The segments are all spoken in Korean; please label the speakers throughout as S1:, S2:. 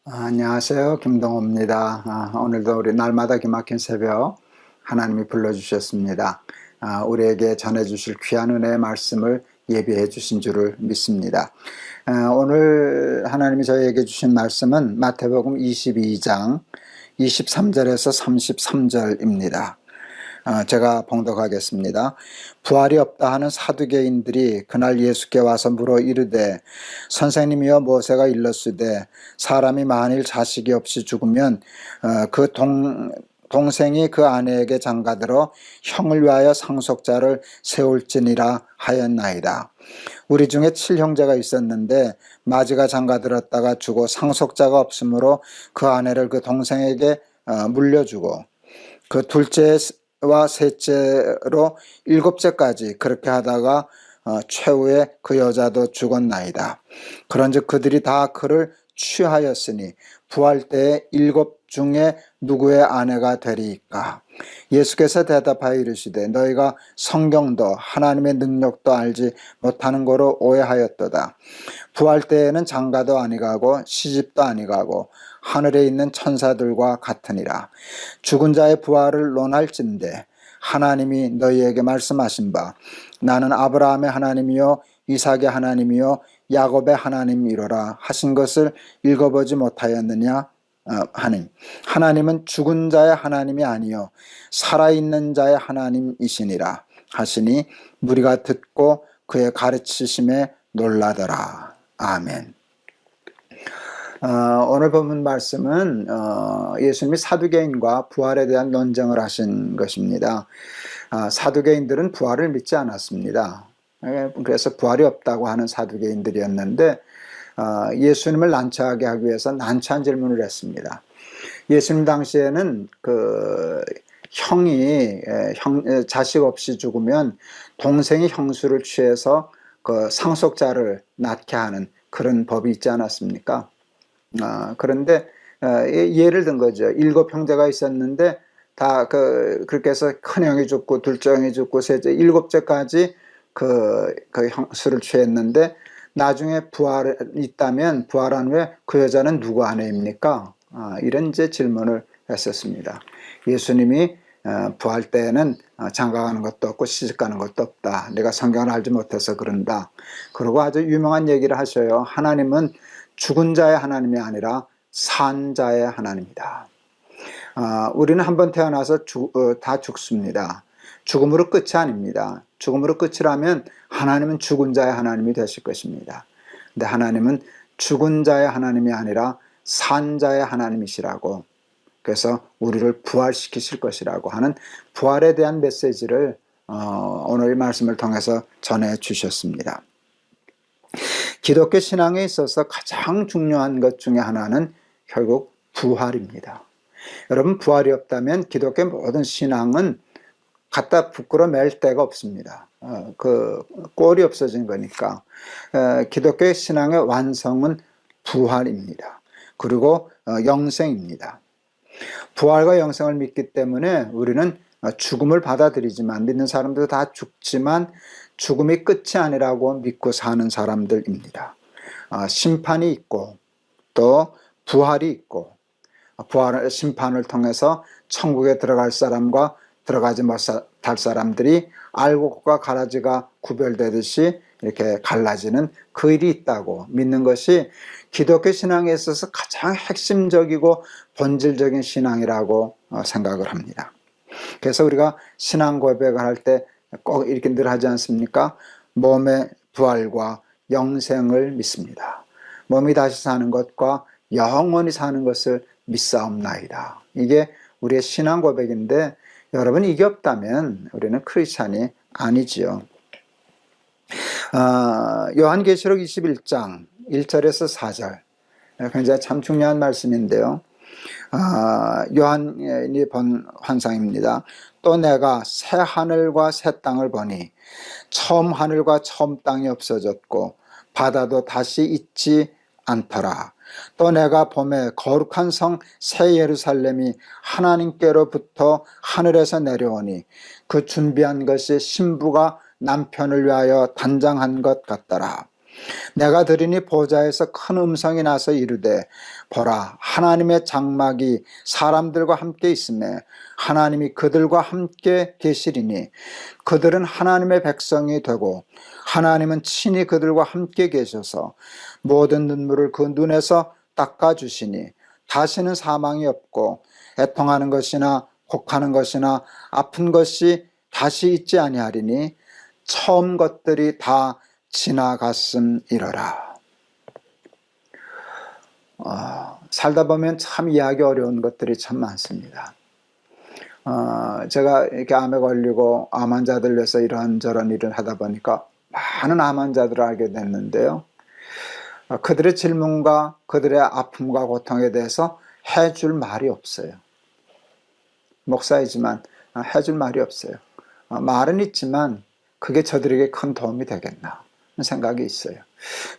S1: 안녕하세요. 김동호입니다. 오늘도 우리 날마다 기막힌 새벽 하나님이 불러주셨습니다. 우리에게 전해주실 귀한 은혜의 말씀을 예비해 주신 줄을 믿습니다. 오늘 하나님이 저희에게 주신 말씀은 마태복음 22장 23절에서 33절입니다. 제가 봉독하겠습니다. 부활이 없다 하는 사두개인들이 그날 예수께 와서 물어 이르되 선생님이여 모세가 일렀으되 사람이 만일 자식이 없이 죽으면 그 동생이 그 아내에게 장가들어 형을 위하여 상속자를 세울지니라 하였나이다. 우리 중에 7형제가 있었는데 마지가 장가들었다가 죽어 상속자가 없으므로 그 아내를 그 동생에게 물려주고 그 둘째와 셋째로 일곱째까지 그렇게 하다가 최후에 그 여자도 죽었나이다. 그런즉 그들이 다 그를 취하였으니 부활 때에 7 중에 누구의 아내가 되리이까? 예수께서 대답하여 이르시되 너희가 성경도 하나님의 능력도 알지 못하는 거로 오해하였도다. 부활 때에는 장가도 아니가고 시집도 아니가고 하늘에 있는 천사들과 같으니라. 죽은 자의 부활을 논할진대 하나님이 너희에게 말씀하신 바 나는 아브라함의 하나님이요 이삭의 하나님이요 야곱의 하나님이로라 하신 것을 읽어보지 못하였느냐 하니 하나님은 죽은 자의 하나님이 아니요 살아있는 자의 하나님이시니라 하시니 무리가 듣고 그의 가르치심에 놀라더라. 아멘. 오늘 본문 말씀은 예수님이 사두개인과 부활에 대한 논쟁을 하신 것입니다. 사두개인들은 부활을 믿지 않았습니다. 그래서 부활이 없다고 하는 사두개인들이었는데 예수님을 난처하게 하기 위해서 난처한 질문을 했습니다. 예수님 당시에는 그 형이 자식 없이 죽으면 동생이 형수를 취해서 그 상속자를 낳게 하는 그런 법이 있지 않았습니까? 그런데 예를 든 거죠. 7 형제가 있었는데 다 그렇게 해서 큰 형이 죽고 둘째 형이 죽고 셋째 7째까지 그 형수를 취했는데 나중에 부활이 있다면 부활한 후에 그 여자는 누구 아내입니까? 이런 이제 질문을 했었습니다. 예수님이 부활 때에는 장가가는 것도 없고 시집가는 것도 없다. 내가 성경을 알지 못해서 그런다. 그리고 아주 유명한 얘기를 하셔요. 하나님은 죽은 자의 하나님이 아니라 산 자의 하나님이다. 우리는 한번 태어나서 다 죽습니다. 죽음으로 끝이 아닙니다. 죽음으로 끝이라면 하나님은 죽은 자의 하나님이 되실 것입니다. 근데 하나님은 죽은 자의 하나님이 아니라 산 자의 하나님이시라고, 그래서 우리를 부활시키실 것이라고 하는 부활에 대한 메시지를 오늘 말씀을 통해서 전해 주셨습니다. 기독교 신앙에 있어서 가장 중요한 것 중에 하나는 결국 부활입니다. 여러분, 부활이 없다면 기독교 모든 신앙은 갖다 부끄러 맬 데가 없습니다. 그 꼴이 없어진 거니까. 기독교 신앙의 완성은 부활입니다. 그리고 영생입니다. 부활과 영생을 믿기 때문에 우리는 죽음을 받아들이지만, 믿는 사람들도 다 죽지만 죽음이 끝이 아니라고 믿고 사는 사람들입니다. 심판이 있고 또 부활이 있고, 부활의 심판을 통해서 천국에 들어갈 사람과 들어가지 못할 사람들이 알곡과 가라지가 구별되듯이 이렇게 갈라지는 그 일이 있다고 믿는 것이 기독교 신앙에 있어서 가장 핵심적이고 본질적인 신앙이라고 생각을 합니다. 그래서 우리가 신앙 고백을 할 때 꼭 이렇게 늘 하지 않습니까? 몸의 부활과 영생을 믿습니다. 몸이 다시 사는 것과 영원히 사는 것을 믿사옵나이다. 이게 우리의 신앙 고백인데, 여러분, 이게 없다면 우리는 크리스찬이 아니지요. 요한계시록 21장 1절에서 4절, 굉장히 참 중요한 말씀인데요. 요한이 본 환상입니다. 또 내가 새 하늘과 새 땅을 보니 처음 하늘과 처음 땅이 없어졌고 바다도 다시 있지 않더라. 또 내가 보매 거룩한 성 새 예루살렘이 하나님께로부터 하늘에서 내려오니 그 준비한 것이 신부가 남편을 위하여 단장한 것 같더라. 내가 들으니 보좌에서 큰 음성이 나서 이르되 보라 하나님의 장막이 사람들과 함께 있으매 하나님이 그들과 함께 계시리니 그들은 하나님의 백성이 되고 하나님은 친히 그들과 함께 계셔서 모든 눈물을 그 눈에서 닦아주시니 다시는 사망이 없고 애통하는 것이나 곡하는 것이나 아픈 것이 다시 있지 아니하리니 처음 것들이 다 지나갔음이러라. 살다 보면 참 이해하기 어려운 것들이 참 많습니다. 제가 이렇게 암에 걸리고 암 환자들 위해서 이런저런 일을 하다 보니까 많은 암 환자들을 알게 됐는데요. 그들의 질문과 그들의 아픔과 고통에 대해서 해줄 말이 없어요. 목사이지만 해줄 말이 없어요. 말은 있지만 그게 저들에게 큰 도움이 되겠나 하는 생각이 있어요.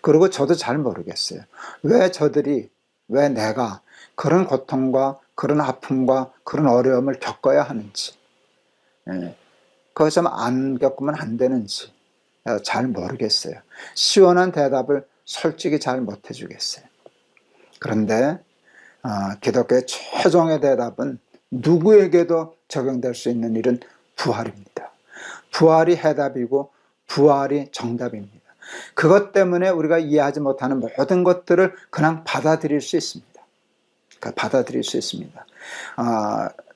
S1: 그리고 저도 잘 모르겠어요. 왜 내가 그런 고통과 그런 아픔과 그런 어려움을 겪어야 하는지, 그것을 안 겪으면 안 되는지 잘 모르겠어요. 시원한 대답을 솔직히 잘 못 해주겠어요. 그런데 기독교의 최종의 대답은 누구에게도 적용될 수 있는 일은 부활입니다. 부활이 해답이고 부활이 정답입니다. 그것 때문에 우리가 이해하지 못하는 모든 것들을 그냥 받아들일 수 있습니다. 받아들일 수 있습니다.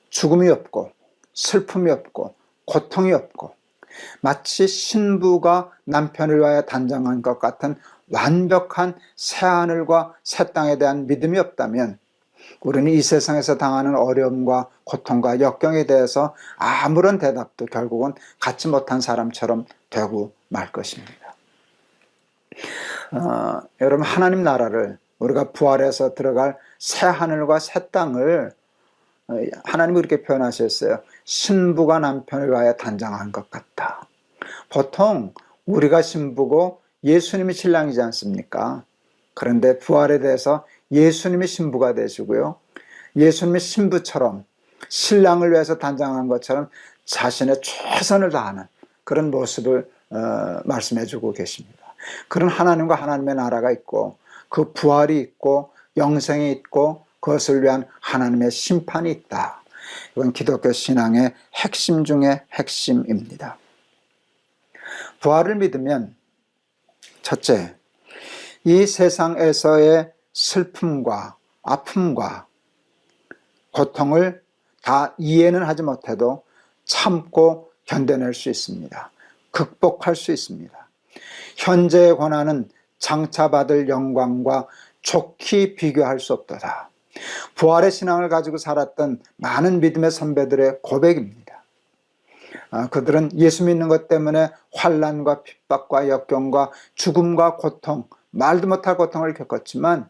S1: 죽음이 없고 슬픔이 없고 고통이 없고 마치 신부가 남편을 위하여 단장한 것 같은 완벽한 새하늘과 새 땅에 대한 믿음이 없다면 우리는 이 세상에서 당하는 어려움과 고통과 역경에 대해서 아무런 대답도 결국은 갖지 못한 사람처럼 되고 말 것입니다. 여러분, 하나님 나라를 우리가 부활해서 들어갈 새 하늘과 새 땅을 하나님이 그렇게 표현하셨어요. 신부가 남편을 위하여 단장한 것 같다. 보통 우리가 신부고 예수님이 신랑이지 않습니까? 그런데 부활에 대해서 예수님이 신부가 되시고요, 예수님이 신부처럼 신랑을 위해서 단장한 것처럼 자신의 최선을 다하는 그런 모습을 말씀해 주고 계십니다. 그런 하나님과 하나님의 나라가 있고 그 부활이 있고 영생이 있고 그것을 위한 하나님의 심판이 있다. 이건 기독교 신앙의 핵심 중의 핵심입니다. 부활을 믿으면 첫째, 이 세상에서의 슬픔과 아픔과 고통을 다 이해는 하지 못해도 참고 견뎌낼 수 있습니다. 극복할 수 있습니다. 현재의 고난은 장차 받을 영광과 좋게 비교할 수 없도다. 부활의 신앙을 가지고 살았던 많은 믿음의 선배들의 고백입니다. 그들은 예수 믿는 것 때문에 환난과 핍박과 역경과 죽음과 고통, 말도 못할 고통을 겪었지만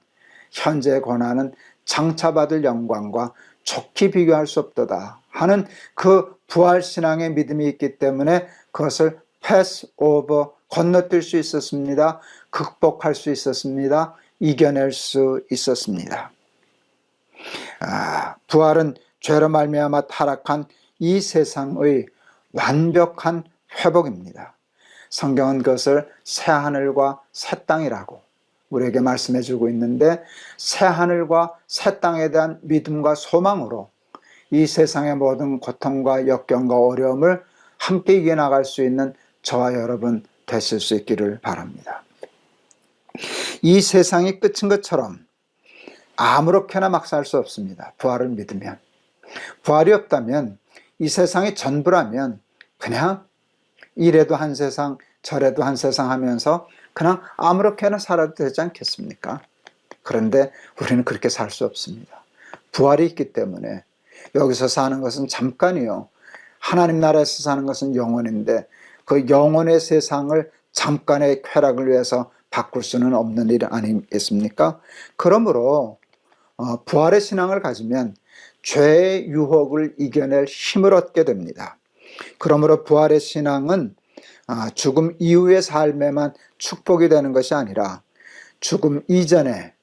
S1: 현재의 고난은 장차 받을 영광과 좋게 비교할 수 없도다 하는 그 부활 신앙의 믿음이 있기 때문에 그것을 패스 오버, 건너뛸 수 있었습니다. 극복할 수 있었습니다. 이겨낼 수 있었습니다. 부활은 죄로 말미암아 타락한 이 세상의 완벽한 회복입니다. 성경은 그것을 새하늘과 새 땅이라고 우리에게 말씀해 주고 있는데, 새하늘과 새 땅에 대한 믿음과 소망으로 이 세상의 모든 고통과 역경과 어려움을 함께 이겨나갈 수 있는 저와 여러분 되실 수 있기를 바랍니다. 이 세상이 끝인 것처럼 아무렇게나 막 살 수 없습니다. 부활을 믿으면. 부활이 없다면, 이 세상이 전부라면 그냥 이래도 한 세상 저래도 한 세상 하면서 그냥 아무렇게나 살아도 되지 않겠습니까? 그런데 우리는 그렇게 살 수 없습니다. 부활이 있기 때문에 여기서 사는 것은 잠깐이요, 하나님 나라에서 사는 것은 영원인데 그 영원의 세상을 잠깐의 쾌락을 위해서 바꿀 수는 없는 일 아니겠습니까? 그러므로 부활의 신앙을 가지면 죄의 유혹을 이겨낼 힘을 얻게 됩니다. 그러므로 부활의 신앙은 죽음 이후의 삶에만 축복이 되는 것이 아니라 죽음 이전에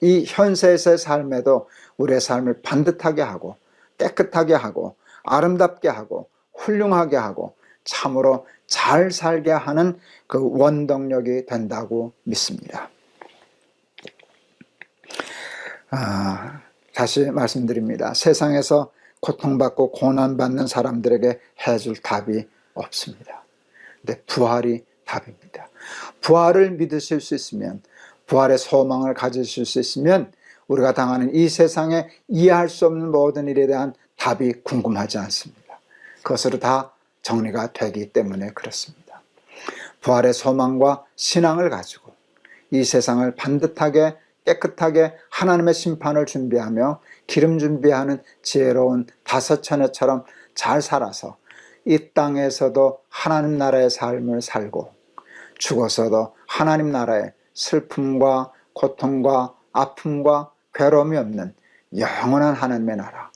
S1: 이 현세에서의 삶에도 우리의 삶을 반듯하게 하고 깨끗하게 하고 아름답게 하고 훌륭하게 하고 참으로 잘 살게 하는 그 원동력이 된다고 믿습니다. 다시 말씀드립니다. 세상에서 고통받고 고난받는 사람들에게 해줄 답이 없습니다. 근데 부활이 답입니다. 부활을 믿으실 수 있으면, 부활의 소망을 가지실 수 있으면 우리가 당하는 이 세상에 이해할 수 없는 모든 일에 대한 답이 궁금하지 않습니다. 그것으로 다 정리가 되기 때문에 그렇습니다. 부활의 소망과 신앙을 가지고 이 세상을 반듯하게 깨끗하게 하나님의 심판을 준비하며 기름 준비하는 지혜로운 다섯 처녀처럼 잘 살아서 이 땅에서도 하나님 나라의 삶을 살고 죽어서도 하나님 나라의 슬픔과 고통과 아픔과 괴로움이 없는 영원한 하나님의 나라,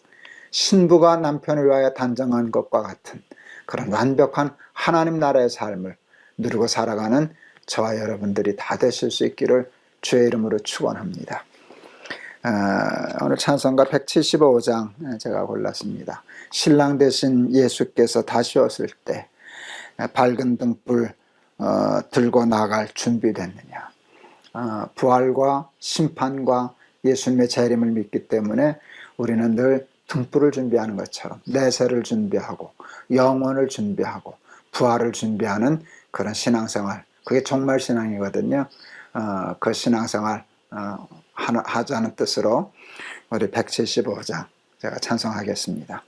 S1: 신부가 남편을 위하여 단정한 것과 같은 그런 완벽한 하나님 나라의 삶을 누리고 살아가는 저와 여러분들이 다 되실 수 있기를 주의 이름으로 축원합니다. 오늘 찬송가 175장 제가 골랐습니다. 신랑 되신 예수께서 다시 오실 때 밝은 등불 들고 나갈 준비됐느냐. 부활과 심판과 예수님의 재림을 믿기 때문에 우리는 늘 등불을 준비하는 것처럼 내세를 준비하고 영원을 준비하고 부활을 준비하는 그런 신앙생활, 그게 정말 신앙이거든요. 그 신앙생활 하자는 뜻으로 우리 175장 제가 찬송하겠습니다.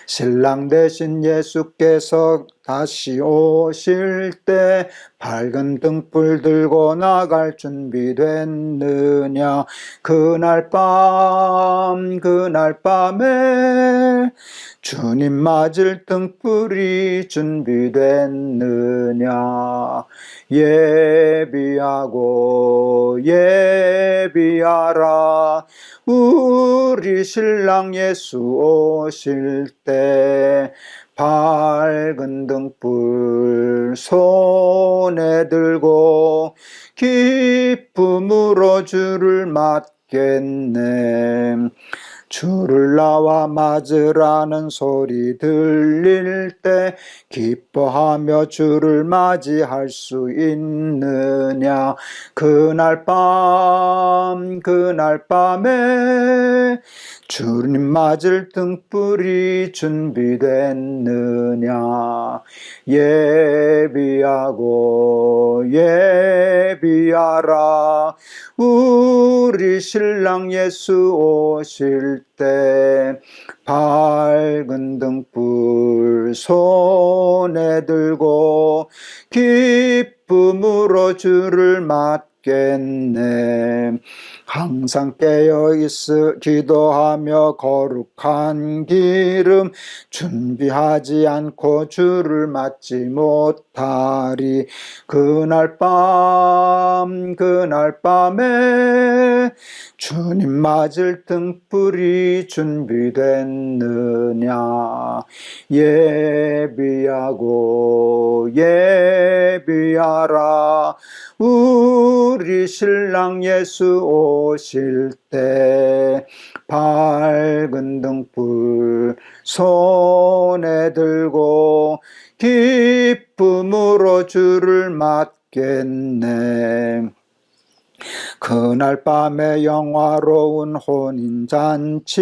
S1: 신랑 되신 예수께서 다시 오실 때 밝은 등불 들고 나갈 준비됐느냐. 그날 밤에 주님 맞을 등불이 준비됐느냐. 예비하라 우리 신랑 예수 오실 때 밝은 등불 손에 들고 기쁨으로 주를 맞겠네. 주를 나와 맞으라는 소리 들릴 때 기뻐하며 주를 맞이할 수 있느냐. 그날 밤에 주님 맞을 등불이 준비됐느냐. 예비하라 우리 신랑 예수 오실 때 밝은 등불 손에 들고 기쁨으로 주를 맞겠네. 항상 깨어있어 기도하며 거룩한 기름 준비하지 않고 주를 맞지 못하리. 그날 밤에 주님 맞을 등불이 준비됐느냐. 예비하라 우리 신랑 예수 오실 때 밝은 등불 손에 들고 기쁨으로 주를 맞겠네. 그날 밤에 영화로운 혼인잔치에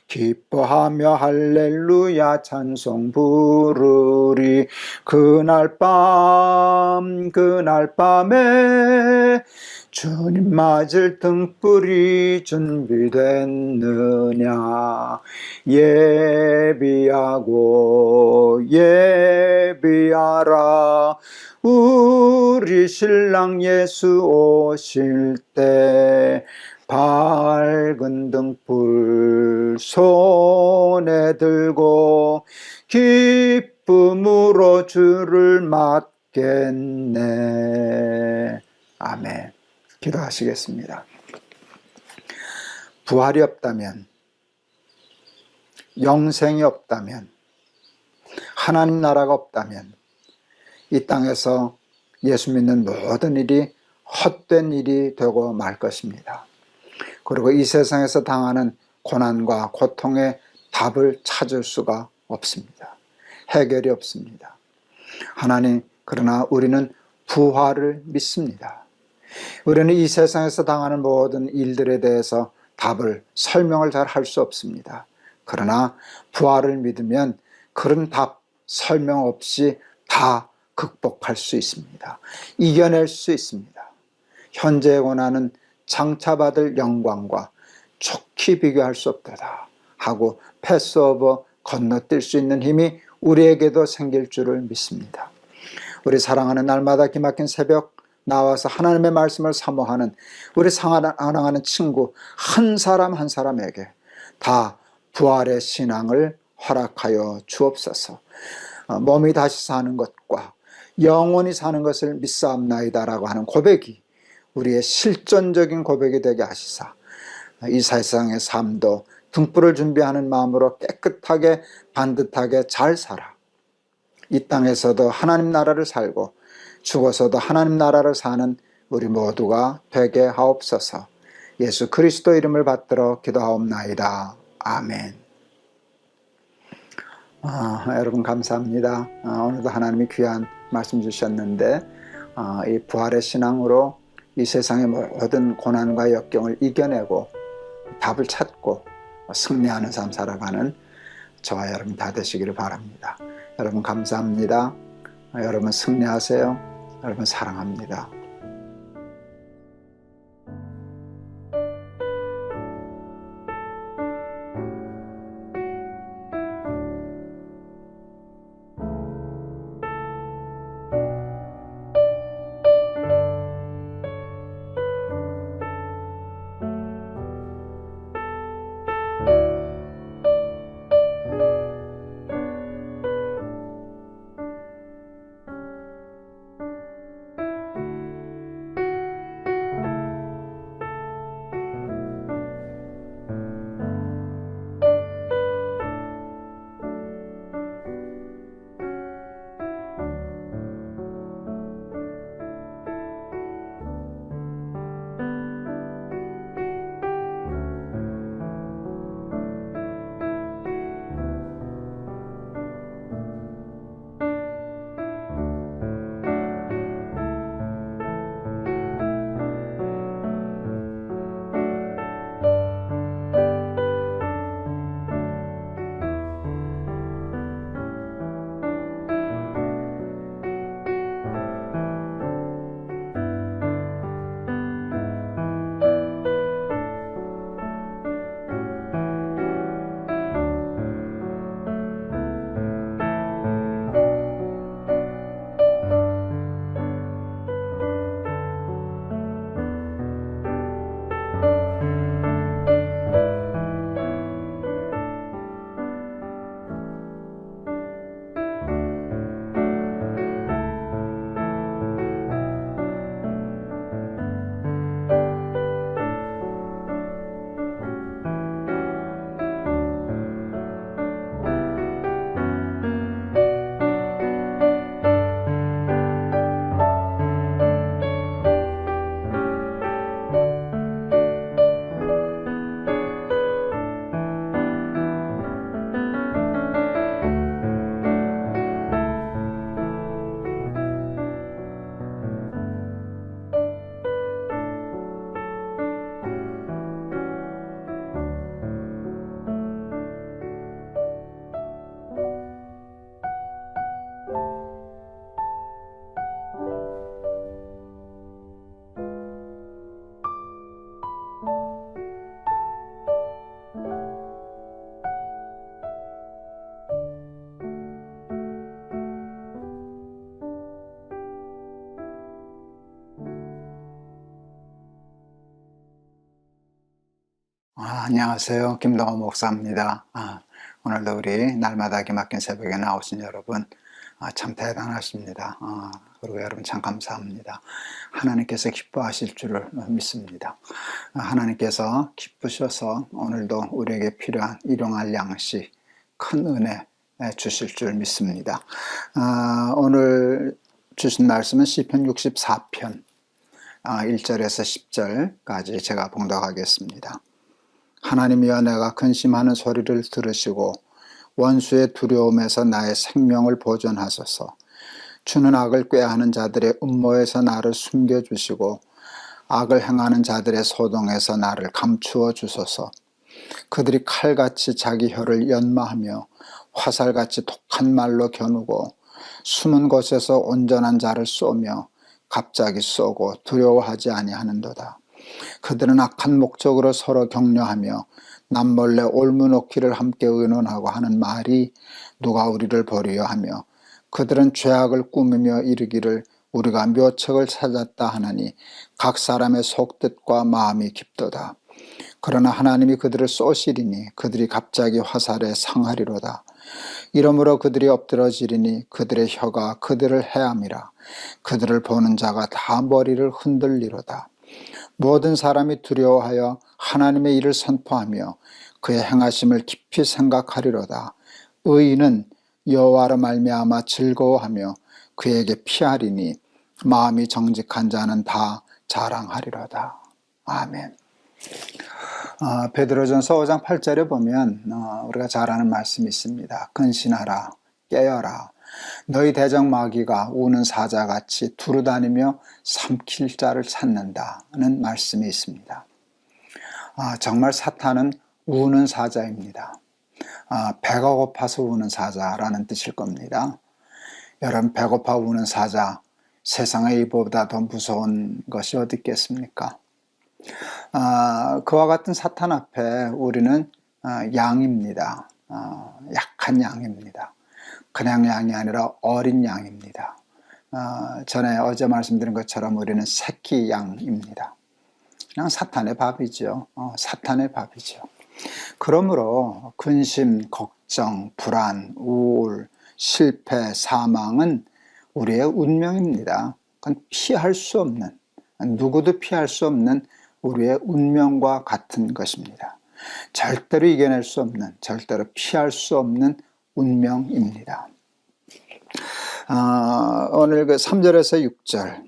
S1: 기뻐하며 할렐루야 찬송 부르리. 그날 밤에 주님 맞을 등불이 준비됐느냐. 예비하라 우리 신랑 예수 오실 때 밝은 등불 손에 들고 기쁨으로 주를 맞겠네. 아멘. 기도하시겠습니다. 부활이 없다면, 영생이 없다면, 하나님 나라가 없다면 이 땅에서 예수 믿는 모든 일이 헛된 일이 되고 말 것입니다. 그리고 이 세상에서 당하는 고난과 고통의 답을 찾을 수가 없습니다. 해결이 없습니다. 하나님, 그러나 우리는 부활을 믿습니다. 우리는 이 세상에서 당하는 모든 일들에 대해서 답을, 설명을 잘 할 수 없습니다. 그러나 부활을 믿으면 그런 답, 설명 없이 다 극복할 수 있습니다. 이겨낼 수 있습니다. 현재의 고난은 장차받을 영광과 촉히 비교할 수 없다 하고 패스오버, 건너뛸 수 있는 힘이 우리에게도 생길 줄을 믿습니다. 우리 사랑하는 날마다 기막힌 새벽 나와서 하나님의 말씀을 사모하는 우리 사랑하는 친구 한 사람 한 사람에게 다 부활의 신앙을 허락하여 주옵소서. 몸이 다시 사는 것과 영원히 사는 것을 믿사옵나이다라고 하는 고백이 우리의 실존적인 고백이 되게 하시사 이 세상의 삶도 등불을 준비하는 마음으로 깨끗하게 반듯하게 잘 살아 이 땅에서도 하나님 나라를 살고 죽어서도 하나님 나라를 사는 우리 모두가 되게 하옵소서. 예수 그리스도 이름을 받들어 기도하옵나이다. 아멘. 여러분 감사합니다. 오늘도 하나님이 귀한 말씀 주셨는데 이 부활의 신앙으로 이 세상의 모든 고난과 역경을 이겨내고 답을 찾고 승리하는 삶 살아가는 저와 여러분 다 되시기를 바랍니다. 여러분 감사합니다. 여러분 승리하세요. 여러분 사랑합니다. 안녕하세요. 김동호 목사입니다. 오늘도 우리 날마다 기막힌 새벽에 나오신 여러분 참 대단하십니다. 그리고 여러분 참 감사합니다. 하나님께서 기뻐하실 줄을 믿습니다. 하나님께서 기쁘셔서 오늘도 우리에게 필요한 일용할 양식, 큰 은혜 주실 줄 믿습니다. 오늘 주신 말씀은 시편 64편 1절에서 10절까지 제가 봉독하겠습니다. 하나님이여 내가 근심하는 소리를 들으시고 원수의 두려움에서 나의 생명을 보존하소서. 주는 악을 꾀하는 자들의 음모에서 나를 숨겨주시고 악을 행하는 자들의 소동에서 나를 감추어 주소서. 그들이 칼같이 자기 혀를 연마하며 화살같이 독한 말로 겨누고 숨은 곳에서 온전한 자를 쏘며 갑자기 쏘고 두려워하지 아니하는도다. 그들은 악한 목적으로 서로 격려하며 남몰래 올무놓기를 함께 의논하고 하는 말이 누가 우리를 버리려 하며 그들은 죄악을 꾸미며 이르기를 우리가 묘책을 찾았다 하나니 각 사람의 속뜻과 마음이 깊도다. 그러나 하나님이 그들을 쏘시리니 그들이 갑자기 화살에 상하리로다. 이러므로 그들이 엎드러지리니 그들의 혀가 그들을 해함이라. 그들을 보는 자가 다 머리를 흔들리로다. 모든 사람이 두려워하여 하나님의 일을 선포하며 그의 행하심을 깊이 생각하리로다. 의인은 여호와로 말미암아 즐거워하며 그에게 피하리니 마음이 정직한 자는 다 자랑하리로다. 아멘. 베드로전서 5장 8절에 보면 우리가 잘 아는 말씀이 있습니다. 근신하라, 깨어라. 너희 대적 마귀가 우는 사자같이 두루다니며 삼킬 자를 찾는다는 말씀이 있습니다. 정말 사탄은 우는 사자입니다. 배가 고파서 우는 사자라는 뜻일 겁니다. 여러분, 배고파 우는 사자, 세상에 이보다 더 무서운 것이 어디 있겠습니까? 그와 같은 사탄 앞에 우리는 양입니다. 약한 양입니다. 그냥 양이 아니라 어린 양입니다. 전에 어제 말씀드린 것처럼 우리는 새끼 양입니다. 그냥 사탄의 밥이죠. 사탄의 밥이죠. 그러므로 근심, 걱정, 불안, 우울, 실패, 사망은 우리의 운명입니다. 그건 피할 수 없는, 누구도 피할 수 없는 우리의 운명과 같은 것입니다. 절대로 이겨낼 수 없는, 절대로 피할 수 없는 운명입니다. 오늘 그 3절에서 6절,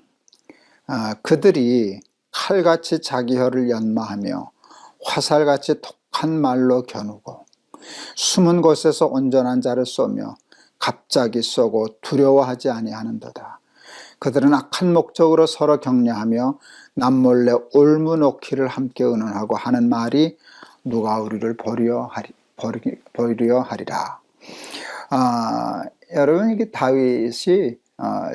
S1: 그들이 칼같이 자기 혀를 연마하며 화살같이 독한 말로 겨누고 숨은 곳에서 온전한 자를 쏘며 갑자기 쏘고 두려워하지 아니하는도다. 그들은 악한 목적으로 서로 격려하며 남몰래 올무놓기를 함께 의논하고 하는 말이 누가 우리를 버리려 하리라. 여러분, 이게 다윗이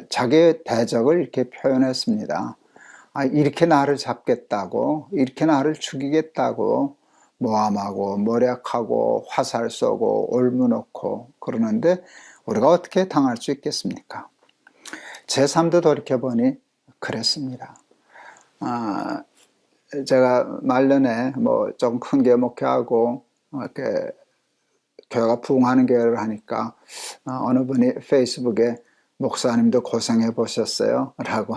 S1: 자기의 대적을 이렇게 표현했습니다. 이렇게 나를 잡겠다고, 이렇게 나를 죽이겠다고 모함하고 모략하고 화살 쏘고 올무놓고 그러는데 우리가 어떻게 당할 수 있겠습니까? 제 삶도 돌이켜보니 그랬습니다. 제가 말년에 좀 큰 게 목회하고 이렇게 교회가 부흥하는 교회를 하니까 어느 분이 페이스북에 목사님도 고생해 보셨어요 라고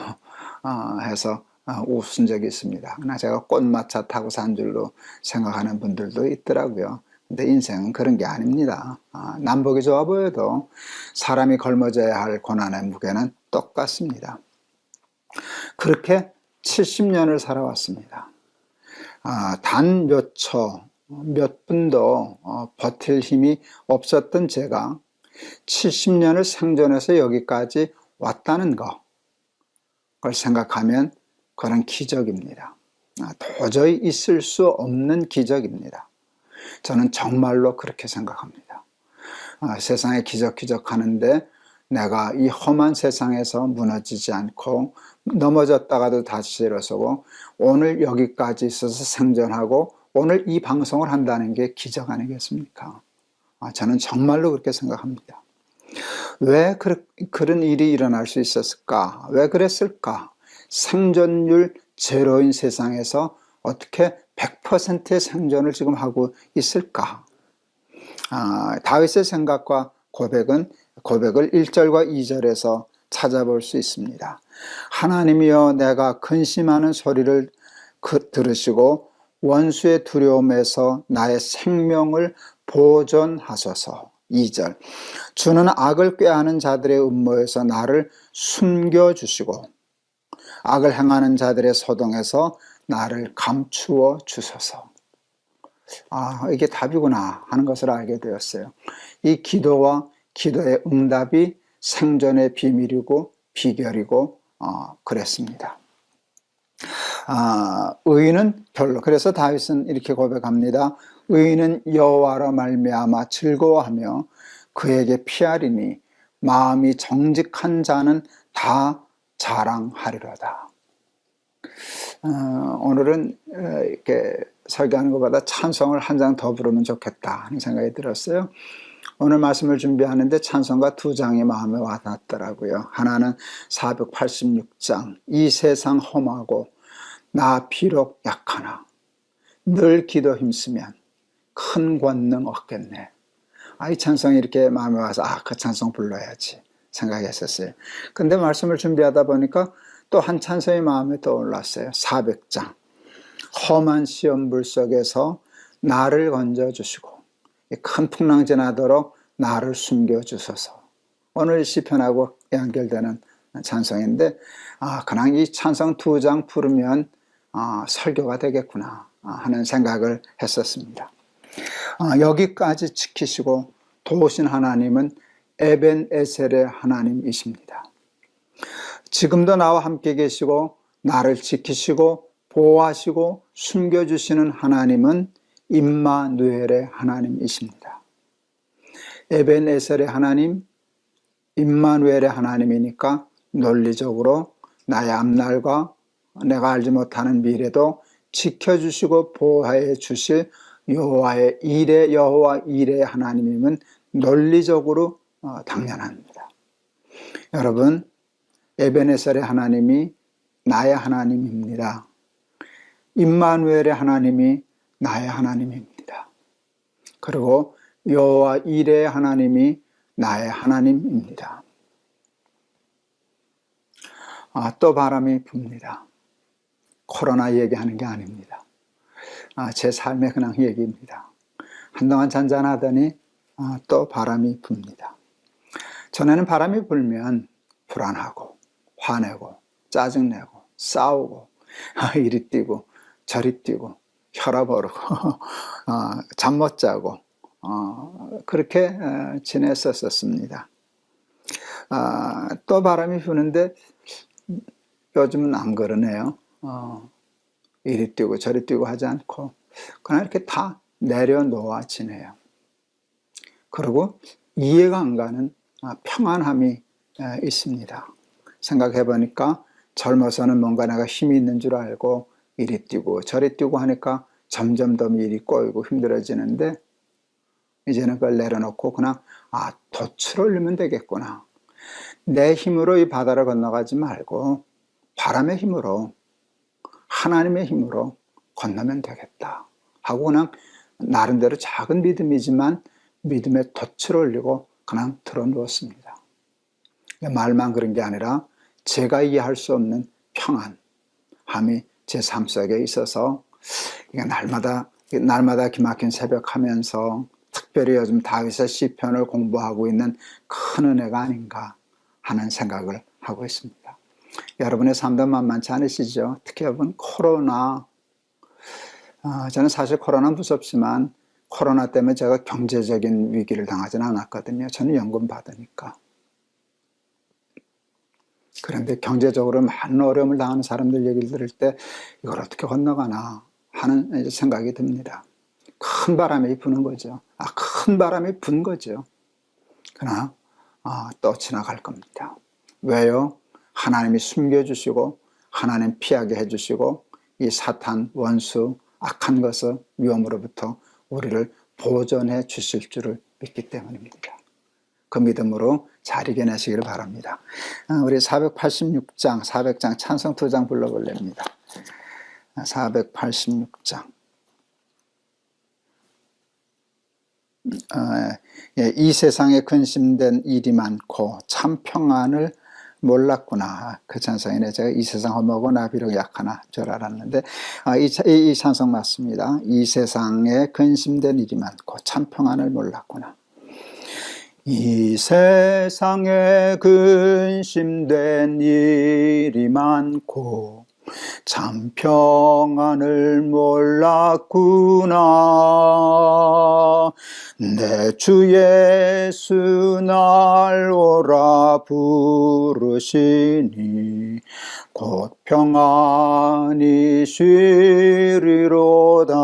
S1: 해서 웃은 적이 있습니다. 그러나 제가 꽃마차 타고 산 줄로 생각하는 분들도 있더라고요. 근데 인생은 그런 게 아닙니다. 남보기 좋아 보여도 사람이 걸머져야 할 고난의 무게는 똑같습니다. 그렇게 70년을 살아왔습니다. 단 몇 초, 몇 분도 버틸 힘이 없었던 제가 70년을 생존해서 여기까지 왔다는 그걸 생각하면 그런 기적입니다. 도저히 있을 수 없는 기적입니다. 저는 정말로 그렇게 생각합니다. 세상에 기적 하는데 내가 이 험한 세상에서 무너지지 않고 넘어졌다가도 다시 일어서고 오늘 여기까지 있어서 생존하고 오늘 이 방송을 한다는 게 기적 아니겠습니까? 저는 정말로 그렇게 생각합니다. 왜 그런 일이 일어날 수 있었을까? 왜 그랬을까? 생존율 제로인 세상에서 어떻게 100%의 생존을 지금 하고 있을까? 다윗의 생각과 고백을 1절과 2절에서 찾아볼 수 있습니다. 하나님이여, 내가 근심하는 소리를 들으시고 원수의 두려움에서 나의 생명을 보존하소서. 2절, 주는 악을 꾀하는 자들의 음모에서 나를 숨겨주시고 악을 행하는 자들의 소동에서 나를 감추어 주소서. 이게 답이구나 하는 것을 알게 되었어요. 이 기도와 기도의 응답이 생존의 비밀이고 비결이고 그랬습니다. 의인은 별로. 그래서 다윗은 이렇게 고백합니다. 의인은 여호와로 말미암아 즐거워하며 그에게 피하리니 마음이 정직한 자는 다 자랑하리로다. 오늘은 이렇게 설교하는 것보다 찬송을 한 장 더 부르면 좋겠다 하는 생각이 들었어요. 오늘 말씀을 준비하는데 찬송가 두 장이 마음에 와닿더라고요. 하나는 486장 이 세상 험하고 나 비록 약하나 늘 기도 힘쓰면 큰 권능 얻겠네. 이 찬송이 이렇게 마음에 와서 그 찬송 불러야지 생각했었어요. 근데 말씀을 준비하다 보니까 또 한 찬송이 마음에 떠올랐어요. 400장 험한 시험불 속에서 나를 건져주시고 큰 풍랑 지나도록 나를 숨겨주소서. 오늘 시편하고 연결되는 찬송인데 그냥 이 찬송 두 장 부르면 설교가 되겠구나 하는 생각을 했었습니다. 여기까지 지키시고 도우신 하나님은 에벤에셀의 하나님이십니다. 지금도 나와 함께 계시고 나를 지키시고 보호하시고 숨겨주시는 하나님은 임마누엘의 하나님이십니다. 에벤에셀의 하나님, 임마누엘의 하나님이니까 논리적으로 나의 앞날과 내가 알지 못하는 미래도 지켜주시고 보호해 주실 여호와 일의 하나님이면 논리적으로 당연합니다. 여러분, 에벤에셀의 하나님이 나의 하나님입니다. 임마누엘의 하나님이 나의 하나님입니다. 그리고 여호와 일의 하나님이 나의 하나님입니다. 또 바람이 붑니다. 코로나 얘기하는 게 아닙니다. 제 삶의 그냥 얘기입니다. 한동안 잔잔하더니 또 바람이 붑니다. 전에는 바람이 불면 불안하고 화내고 짜증내고 싸우고 이리 뛰고 저리 뛰고 혈압 오르고 잠 못 자고 그렇게 지냈었습니다. 또 바람이 부는데 요즘은 안 그러네요. 이리 뛰고 저리 뛰고 하지 않고 그냥 이렇게 다 내려놓아 지내요. 그리고 이해가 안 가는 평안함이 있습니다. 생각해 보니까 젊어서는 뭔가 내가 힘이 있는 줄 알고 이리 뛰고 저리 뛰고 하니까 점점 더 일이 꼬이고 힘들어지는데 이제는 그걸 내려놓고 그냥 돛을 올리면 되겠구나. 내 힘으로 이 바다를 건너가지 말고 바람의 힘으로 하나님의 힘으로 건너면 되겠다 하고 그냥 나름대로 작은 믿음이지만 믿음의 돛을 올리고 그냥 들어누웠습니다. 말만 그런 게 아니라 제가 이해할 수 없는 평안함이 제 삶 속에 있어서 날마다 기막힌 새벽 하면서 특별히 요즘 다윗의 시편을 공부하고 있는 큰 은혜가 아닌가 하는 생각을 하고 있습니다. 여러분의 삶도 만만치 않으시죠? 특히 여러분 코로나, 저는 사실 코로나 무섭지만 코로나 때문에 제가 경제적인 위기를 당하지는 않았거든요. 저는 연금 받으니까. 그런데 경제적으로 많은 어려움을 당하는 사람들 얘기를 들을 때 이걸 어떻게 건너가나 하는 생각이 듭니다. 큰 바람이 부는 거죠. 큰 바람이 분 거죠. 그러나 또 지나갈 겁니다. 왜요? 하나님이 숨겨주시고 하나님 피하게 해주시고 이 사탄, 원수, 악한 것을 위험으로부터 우리를 보존해 주실 줄을 믿기 때문입니다. 그 믿음으로 잘 이겨내시기를 바랍니다. 우리 486장, 400장 찬송 2장 불러볼랍니다. 486장. 이 세상에 근심된 일이 많고 참 평안을 몰랐구나. 그 찬송이네. 제가 이 세상 험하고 나 비록 약하나 줄 알았는데 이 찬송 맞습니다. 이 세상에 근심된 일이 많고 참 평안을 몰랐구나. 이 세상에 근심된 일이 많고 참 평안을 몰랐구나. 내 주 예수 날 오라 부르시니 곧 평안히 쉬리로다.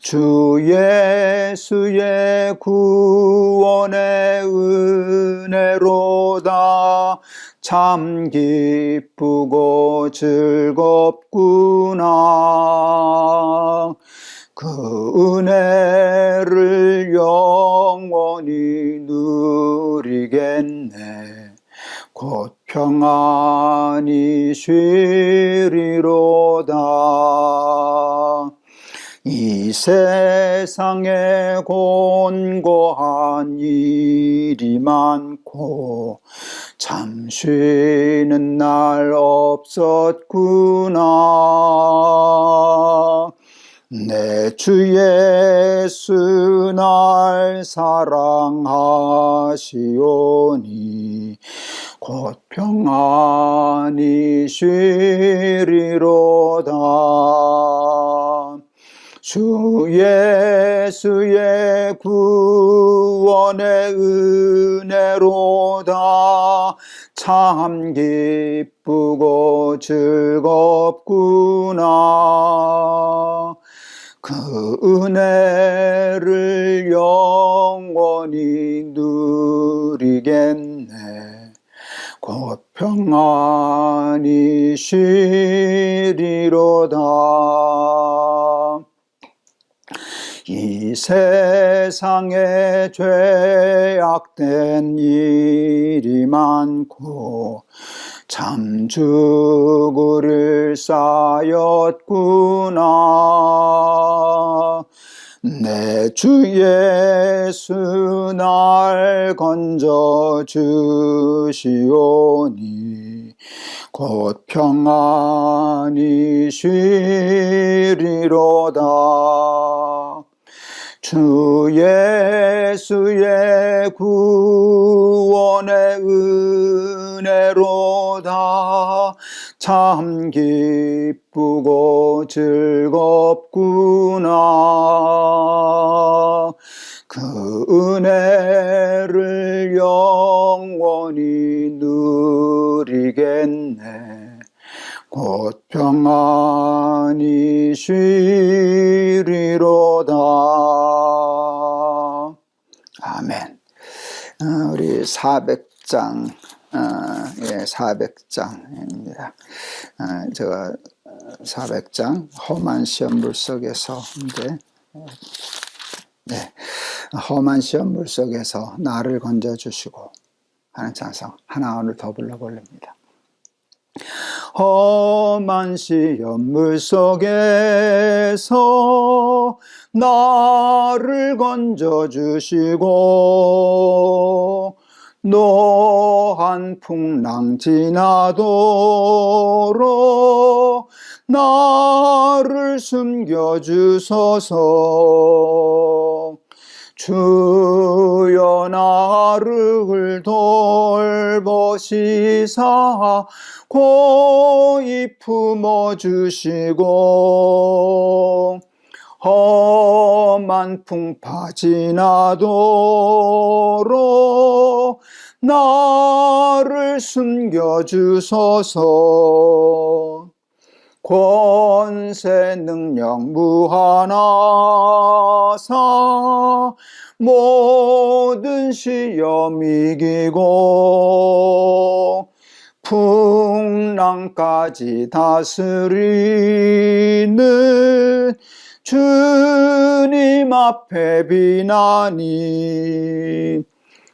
S1: 주 예수의 구원의 은혜로다. 참 기쁘고 즐겁구나. 그 은혜를 영원히 누리겠네. 곧 평안히 쉬리로다. 이 세상에 곤고한 일이 많고 참 쉬는 날 없었구나. 내 주 예수 날 사랑하시오니 곧 평안히 쉬리로다. 주 예수의 구원의 은혜로다. 참 기쁘고 즐겁구나. 그 은혜를 영원히 누리겠네. 곧 평안히 쉬리로다. 이 세상에 죄악된 일이 많고 참 죽을 쌓였구나. 내 주 예수 날 건져 주시오니 곧 평안히 쉬리로다. 주 예수의 구원의 은혜로다. 참 기쁘고 즐겁구나. 그 은혜를 영원히 누리겠네. 곧 평안히 쉬리로다. 아멘. 우리 400장, 400장입니다. 제가 400장 험한 시험 물속에서 험한 시험 물속에서 나를 건져주시고 하는 찬송 하나 오늘 더 불러볼랍니다. 험한 시험 물속에서 나를 건져주시고 노한 풍랑 지나도록 나를 숨겨주소서. 주여 나를 돌보시사 고이 품어주시고 험한 풍파 지나도록 나를 숨겨주소서. 권세 능력 무한하사 모든 시험 이기고 풍랑까지 다스리는 주님 앞에 비나니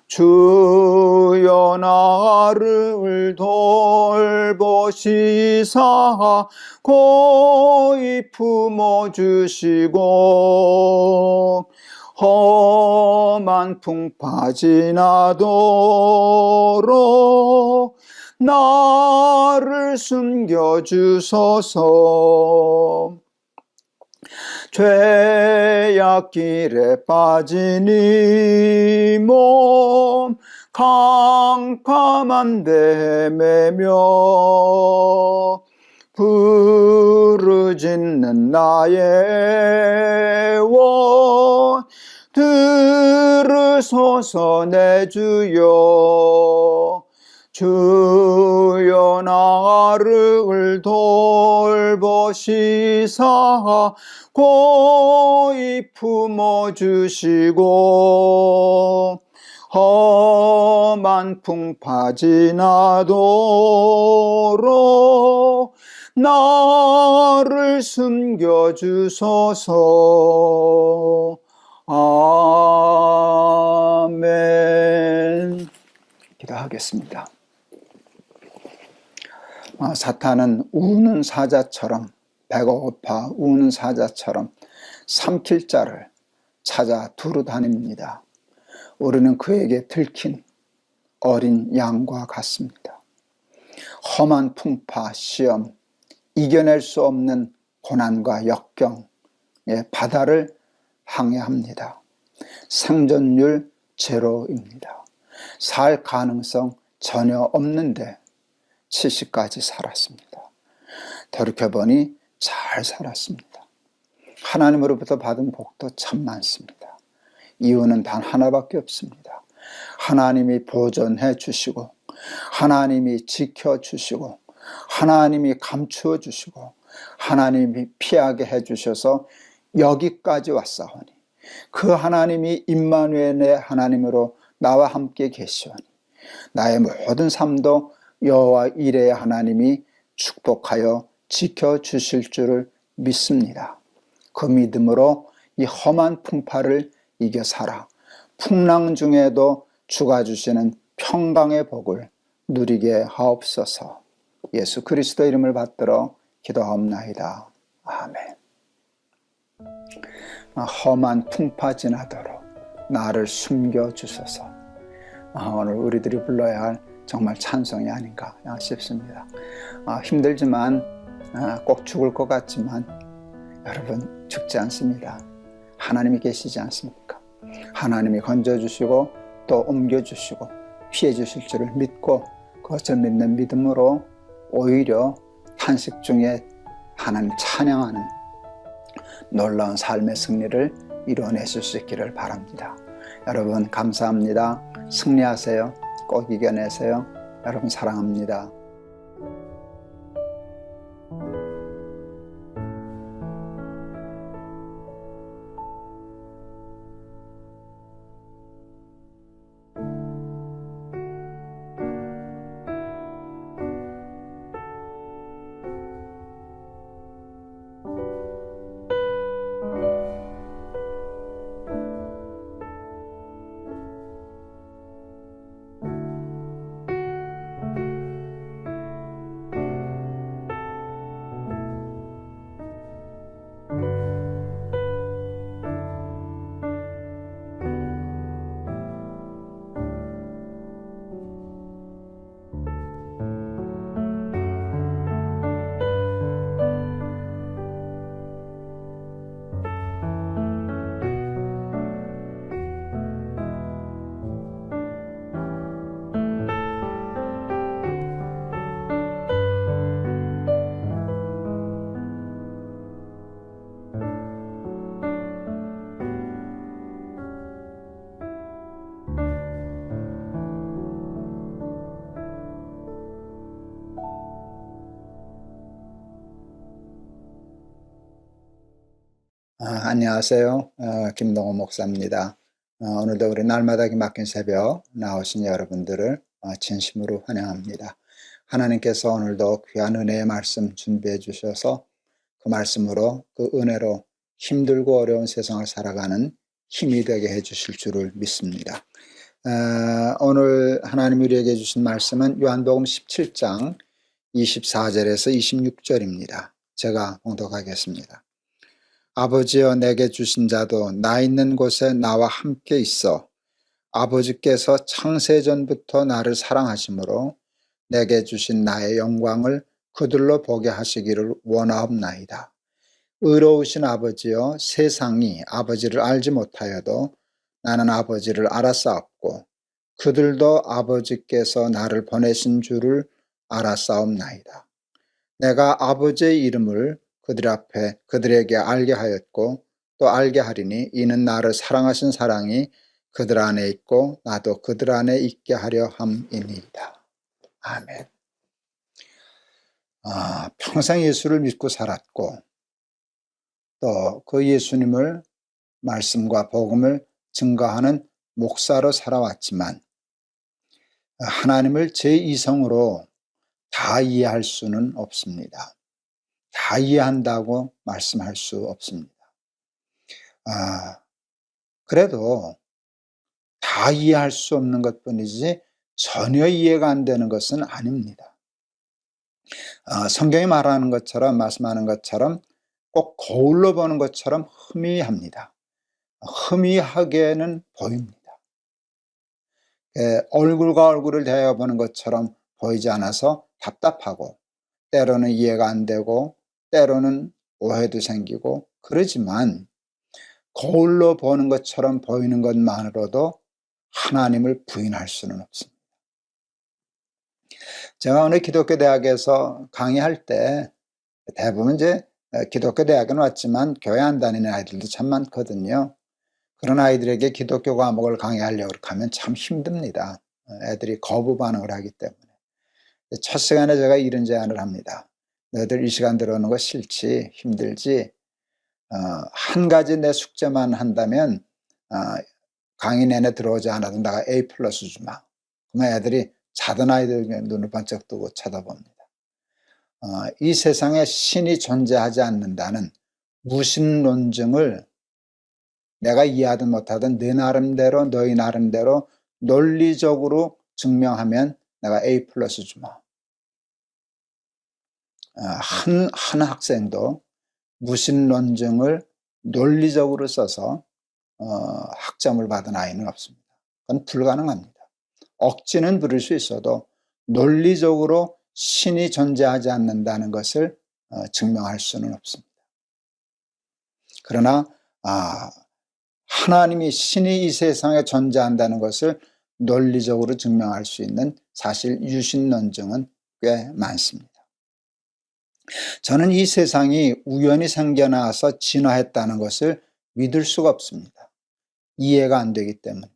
S1: 주여 나를 돌보시사 고이 품어주시고 험한 풍파 지나도록 나를 숨겨주소서. 죄악 길에 빠진 이 몸 캄캄한 데매며 부르짖는 나의 원 들으소서 내 주여. 주여 나를 돌보시사 고이 품어주시고 험한 풍파 지나도록 나를 숨겨주소서. 아멘. 기도하겠습니다. 사탄은 우는 사자처럼, 배가 고파 우는 사자처럼 삼킬 자를 찾아 두루 다닙니다. 우리는 그에게 들킨 어린 양과 같습니다. 험한 풍파, 시험, 이겨낼 수 없는 고난과 역경의 바다를 항해합니다. 생존율 제로입니다. 살 가능성 전혀 없는데 70까지 살았습니다. 돌이켜보니 잘 살았습니다. 하나님으로부터 받은 복도 참 많습니다. 이유는 단 하나밖에 없습니다. 하나님이 보존해 주시고, 하나님이 지켜주시고, 하나님이 감추어 주시고, 하나님이 피하게 해주셔서 여기까지 왔사오니, 그 하나님이 임마누엘의 하나님으로 나와 함께 계시오니 나의 모든 삶도 여호와 이레의 하나님이 축복하여 지켜주실 줄을 믿습니다. 그 믿음으로 이 험한 풍파를 이겨 살아 풍랑 중에도 주가 주시는 평강의 복을 누리게 하옵소서. 예수 그리스도 이름을 받들어 기도하옵나이다. 아멘. 험한 풍파 지나도록 나를 숨겨주소서. 오늘 우리들이 불러야 할 정말 찬송이 아닌가 싶습니다. 힘들지만 꼭 죽을 것 같지만 여러분 죽지 않습니다. 하나님이 계시지 않습니까? 하나님이 건져주시고 또 옮겨주시고 피해주실 줄을 믿고 그것을 믿는 믿음으로 오히려 탄식 중에 하나님 찬양하는 놀라운 삶의 승리를 이뤄내실 수 있기를 바랍니다. 여러분 감사합니다. 승리하세요. 꼭 이겨내세요. 여러분 사랑합니다. 안녕하세요. 김동호 목사입니다. 오늘도 우리 날마다 기막힌 새벽 나오신 여러분들을 진심으로 환영합니다. 하나님께서 오늘도 귀한 은혜의 말씀 준비해 주셔서 그 말씀으로 그 은혜로 힘들고 어려운 세상을 살아가는 힘이 되게 해 주실 줄을 믿습니다. 오늘 하나님이 우리에게 주신 말씀은 요한복음 17장 24절에서 26절입니다. 제가 봉독하겠습니다. 아버지여 내게 주신 자도 나 있는 곳에 나와 함께 있어 아버지께서 창세전부터 나를 사랑하심으로 내게 주신 나의 영광을 그들로 보게 하시기를 원하옵나이다. 의로우신 아버지여 세상이 아버지를 알지 못하여도 나는 아버지를 알았사옵고 그들도 아버지께서 나를 보내신 줄을 알았사옵나이다. 내가 아버지의 이름을 그들 앞에 그들에게 알게 하였고 또 알게 하리니 이는 나를 사랑하신 사랑이 그들 안에 있고 나도 그들 안에 있게 하려 함이니이다. 아멘. 평생 예수를 믿고 살았고 또 그 예수님을 말씀과 복음을 증거하는 목사로 살아왔지만 하나님을 제2성으로 다 이해할 수는 없습니다. 다 이해한다고 말씀할 수 없습니다. 그래도 다 이해할 수 없는 것뿐이지 전혀 이해가 안 되는 것은 아닙니다. 성경이 말하는 것처럼 말씀하는 것처럼 꼭 거울로 보는 것처럼 희미합니다. 희미하게는 보입니다. 얼굴과 얼굴을 대해보는 것처럼 보이지 않아서 답답하고 때로는 이해가 안 되고 때로는 오해도 생기고 그러지만 거울로 보는 것처럼 보이는 것만으로도 하나님을 부인할 수는 없습니다. 제가 오늘 기독교 대학에서 강의할 때 대부분 이제 기독교 대학은 왔지만 교회 안 다니는 아이들도 참 많거든요. 그런 아이들에게 기독교 과목을 강의하려고 하면 참 힘듭니다. 애들이 거부 반응을 하기 때문에. 첫 시간에 제가 이런 제안을 합니다. 너희들 이 시간 들어오는 거 싫지? 힘들지? 한 가지 내 숙제만 한다면 강의 내내 들어오지 않아도 내가 A+ 주마. 그러면 애들이 자던 아이들 눈을 번쩍 뜨고 쳐다봅니다. 이 세상에 신이 존재하지 않는다는 무신론증을 내가 이해하든 못하든 내 나름대로 너희 나름대로 논리적으로 증명하면 내가 A+ 주마. 한 학생도 무신론증을 논리적으로 써서 학점을 받은 아이는 없습니다. 그건 불가능합니다. 억지는 부릴 수 있어도 논리적으로 신이 존재하지 않는다는 것을 증명할 수는 없습니다. 그러나 하나님이 신이 이 세상에 존재한다는 것을 논리적으로 증명할 수 있는 사실 유신론증은 꽤 많습니다. 저는 이 세상이 우연히 생겨나서 진화했다는 것을 믿을 수가 없습니다. 이해가 안 되기 때문입니다.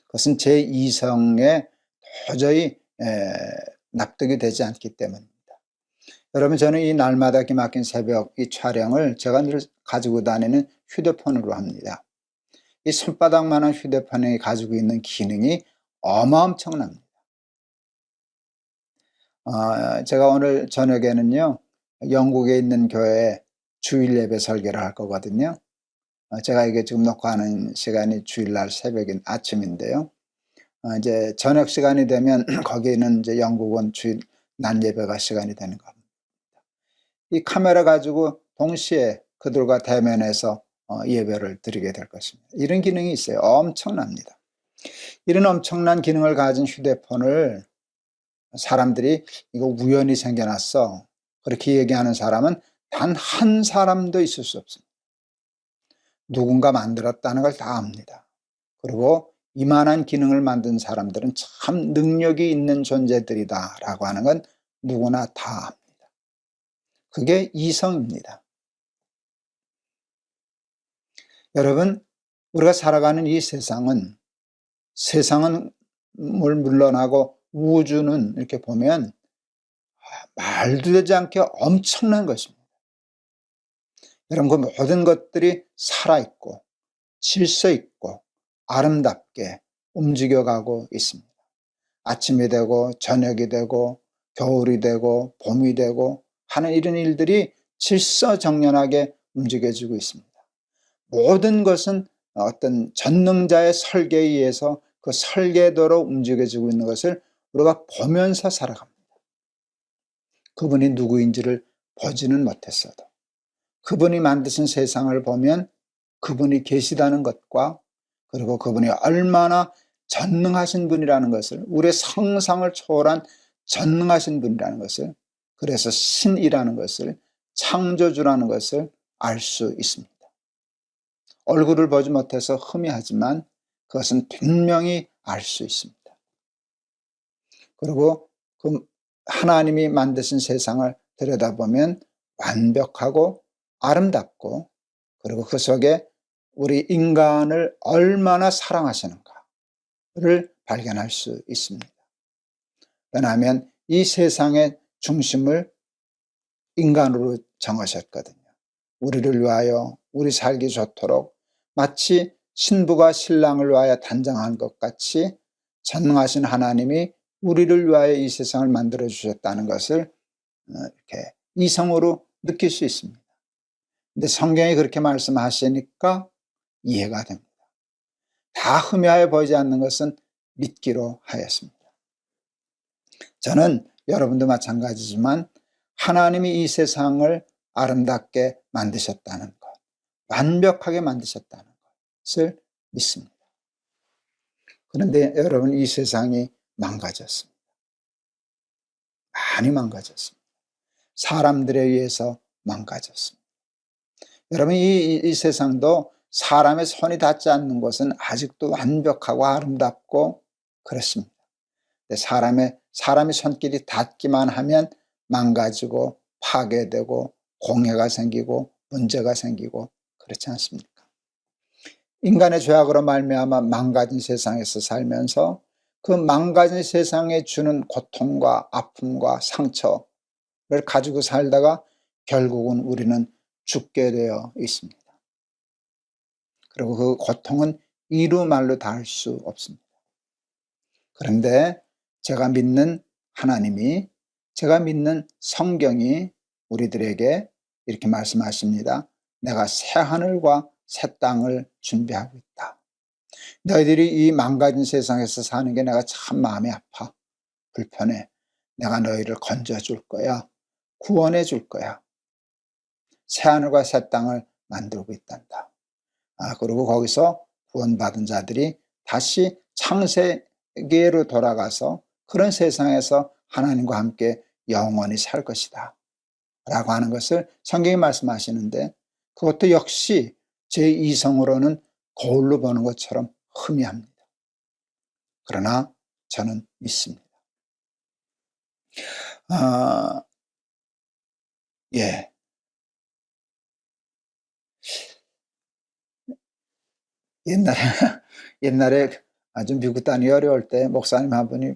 S1: 그것은 제 이성에 도저히 납득이 되지 않기 때문입니다. 여러분, 저는 이 날마다 기막힌 새벽 이 촬영을 제가 늘 가지고 다니는 휴대폰으로 합니다. 이 손바닥만한 휴대폰이 가지고 있는 기능이 어마어마합니다. 제가 오늘 저녁에는요, 영국에 있는 교회에 주일 예배 설교를 할 거거든요. 제가 이게 지금 녹화하는 시간이 주일날 새벽인 아침인데요. 이제 저녁 시간이 되면 거기는 이제 영국은 주일 낮 예배가 시간이 되는 겁니다. 이 카메라 가지고 동시에 그들과 대면해서 예배를 드리게 될 것입니다. 이런 기능이 있어요. 엄청납니다. 이런 엄청난 기능을 가진 휴대폰을 사람들이 이거 우연히 생겨났어, 그렇게 얘기하는 사람은 단 한 사람도 있을 수 없습니다. 누군가 만들었다는 걸 다 압니다. 그리고 이만한 기능을 만든 사람들은 참 능력이 있는 존재들이다 라고 하는 건 누구나 다 압니다. 그게 이성입니다. 여러분, 우리가 살아가는 이 세상은 물론하고 우주는 이렇게 보면 말도 되지 않게 엄청난 것입니다. 여러분, 그 모든 것들이 살아있고 질서 있고 아름답게 움직여가고 있습니다. 아침이 되고 저녁이 되고 겨울이 되고 봄이 되고 하는 이런 일들이 질서정연하게 움직여지고 있습니다. 모든 것은 어떤 전능자의 설계에 의해서 그 설계대로 움직여지고 있는 것을 우리가 보면서 살아갑니다. 그분이 누구인지를 보지는 못했어도 그분이 만드신 세상을 보면 그분이 계시다는 것과 그리고 그분이 얼마나 전능하신 분이라는 것을, 우리의 상상을 초월한 전능하신 분이라는 것을, 그래서 신이라는 것을, 창조주라는 것을 알 수 있습니다. 얼굴을 보지 못해서 희미하지만 그것은 분명히 알 수 있습니다. 그리고 그 하나님이 만드신 세상을 들여다보면 완벽하고 아름답고, 그리고 그 속에 우리 인간을 얼마나 사랑하시는가를 발견할 수 있습니다. 왜냐하면 이 세상의 중심을 인간으로 정하셨거든요. 우리를 위하여 우리 살기 좋도록 마치 신부가 신랑을 위하여 단장한 것 같이 전능하신 하나님이 우리를 위하여 이 세상을 만들어 주셨다는 것을 이렇게 이성으로 느낄 수 있습니다. 근데 성경이 그렇게 말씀하시니까 이해가 됩니다. 다 흠야해 보이지 않는 것은 믿기로 하였습니다. 저는 여러분도 마찬가지지만 하나님이 이 세상을 아름답게 만드셨다는 것, 완벽하게 만드셨다는 것을 믿습니다. 그런데 여러분, 이 세상이 망가졌습니다. 많이 망가졌습니다. 사람들에 의해서 망가졌습니다. 여러분, 이 세상도 사람의 손이 닿지 않는 것은 아직도 완벽하고 아름답고 그렇습니다. 사람이 손길이 닿기만 하면 망가지고 파괴되고 공해가 생기고 문제가 생기고 그렇지 않습니까? 인간의 죄악으로 말미암아 망가진 세상에서 살면서 그 망가진 세상에 주는 고통과 아픔과 상처를 가지고 살다가 결국은 우리는 죽게 되어 있습니다. 그리고 그 고통은 이루 말로 닿을 수 없습니다. 그런데 제가 믿는 하나님이, 제가 믿는 성경이 우리들에게 이렇게 말씀하십니다. 내가 새 하늘과 새 땅을 준비하고 있다. 너희들이 이 망가진 세상에서 사는 게 내가 참 마음이 아파, 불편해. 내가 너희를 건져줄 거야, 구원해 줄 거야. 새 하늘과 새 땅을 만들고 있단다. 그리고 거기서 구원받은 자들이 다시 창세기로 돌아가서 그런 세상에서 하나님과 함께 영원히 살 것이다 라고 하는 것을 성경이 말씀하시는데, 그것도 역시 제 이성으로는 거울로 보는 것처럼 흠이합니다. 그러나 저는 믿습니다. 예. 옛날에 아주 미국 다니기 어려울 때 목사님 한 분이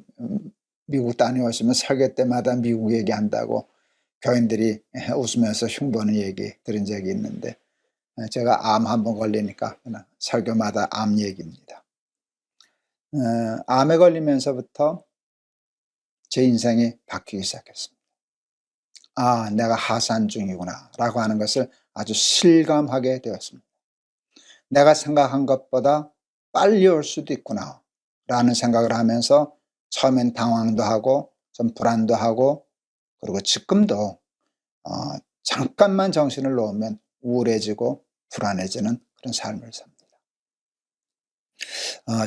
S1: 미국 다녀오시면 설교 때마다 미국 얘기한다고 교인들이 웃으면서 흉보는 얘기 들은 적이 있는데, 제가 암 한번 걸리니까 그냥 설교마다 암 얘기입니다. 암에 걸리면서부터 제 인생이 바뀌기 시작했습니다. 내가 하산 중이구나 라고 하는 것을 아주 실감하게 되었습니다. 내가 생각한 것보다 빨리 올 수도 있구나 라는 생각을 하면서 처음엔 당황도 하고 좀 불안도 하고, 그리고 지금도 잠깐만 정신을 놓으면 우울해지고 불안해지는 그런 삶을 삽니다.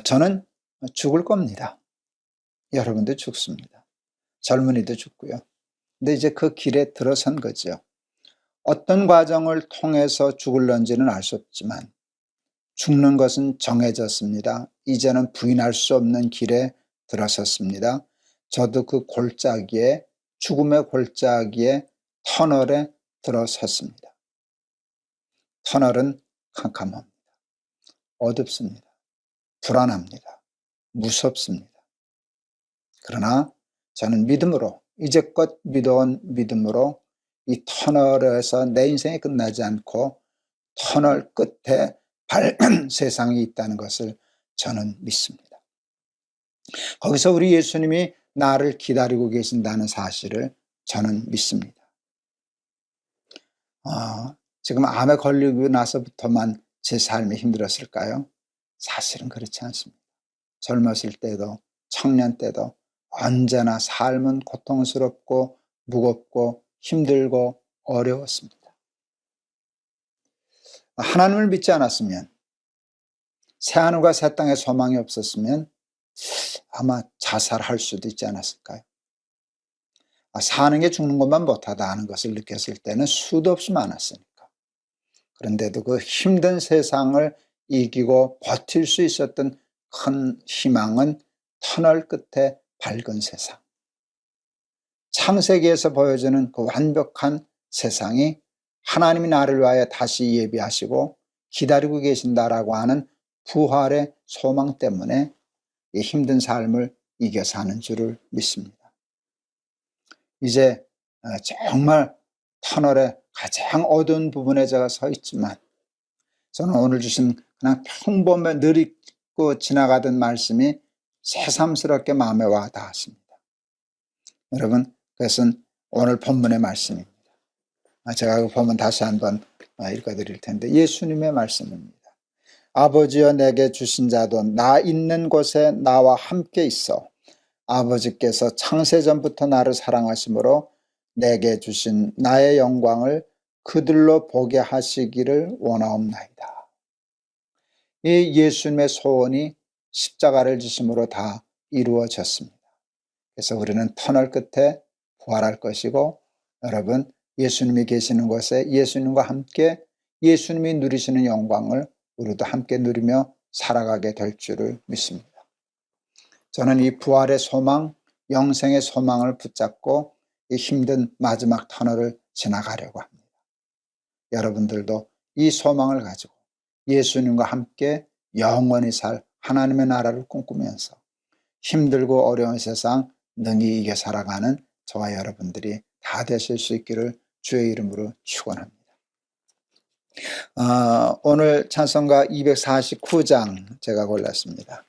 S1: 저는 죽을 겁니다. 여러분도 죽습니다. 젊은이도 죽고요. 근데 이제 그 길에 들어선 거죠. 어떤 과정을 통해서 죽을런지는 알 수 없지만 죽는 것은 정해졌습니다. 이제는 부인할 수 없는 길에 들어섰습니다. 저도 그 골짜기에, 죽음의 골짜기에, 터널에 들어섰습니다. 터널은 캄캄합니다. 어둡습니다. 불안합니다. 무섭습니다. 그러나 저는 믿음으로, 이제껏 믿어온 믿음으로 이 터널에서 내 인생이 끝나지 않고 터널 끝에 밝은 세상이 있다는 것을 저는 믿습니다. 거기서 우리 예수님이 나를 기다리고 계신다는 사실을 저는 믿습니다. 지금 암에 걸리고 나서부터만 제 삶이 힘들었을까요? 사실은 그렇지 않습니다. 젊었을 때도 청년 때도 언제나 삶은 고통스럽고 무겁고 힘들고 어려웠습니다. 하나님을 믿지 않았으면, 새하늘과 새 땅에 소망이 없었으면 아마 자살할 수도 있지 않았을까요? 사는 게 죽는 것만 못하다 하는 것을 느꼈을 때는 수도 없이 많았으니까. 그런데도 그 힘든 세상을 이기고 버틸 수 있었던 큰 희망은 터널 끝에 밝은 세상. 창세기에서 보여주는 그 완벽한 세상이 하나님이 나를 위하여 다시 예비하시고 기다리고 계신다라고 하는 부활의 소망 때문에 이 힘든 삶을 이겨 사는 줄을 믿습니다. 이제 정말 터널의 가장 어두운 부분에 제가 서 있지만 저는 오늘 주신 그냥 평범해 느리고 지나가던 말씀이 새삼스럽게 마음에 와 닿았습니다. 여러분, 그것은 오늘 본문의 말씀입니다. 제가 그 본문 다시 한번 읽어드릴 텐데 예수님의 말씀입니다. 아버지여 내게 주신 자도 나 있는 곳에 나와 함께 있어 아버지께서 창세전부터 나를 사랑하심으로 내게 주신 나의 영광을 그들로 보게 하시기를 원하옵나이다. 이 예수님의 소원이 십자가를 지심으로 다 이루어졌습니다. 그래서 우리는 터널 끝에 부활할 것이고 여러분 예수님이 계시는 곳에 예수님과 함께 예수님이 누리시는 영광을 우리도 함께 누리며 살아가게 될 줄을 믿습니다. 저는 이 부활의 소망, 영생의 소망을 붙잡고 이 힘든 마지막 터널을 지나가려고 합니다. 여러분들도 이 소망을 가지고 예수님과 함께 영원히 살 하나님의 나라를 꿈꾸면서 힘들고 어려운 세상 능히 이겨 살아가는 저와 여러분들이 다 되실 수 있기를 주의 이름으로 축원합니다. 오늘 찬송가 249장 제가 골랐습니다.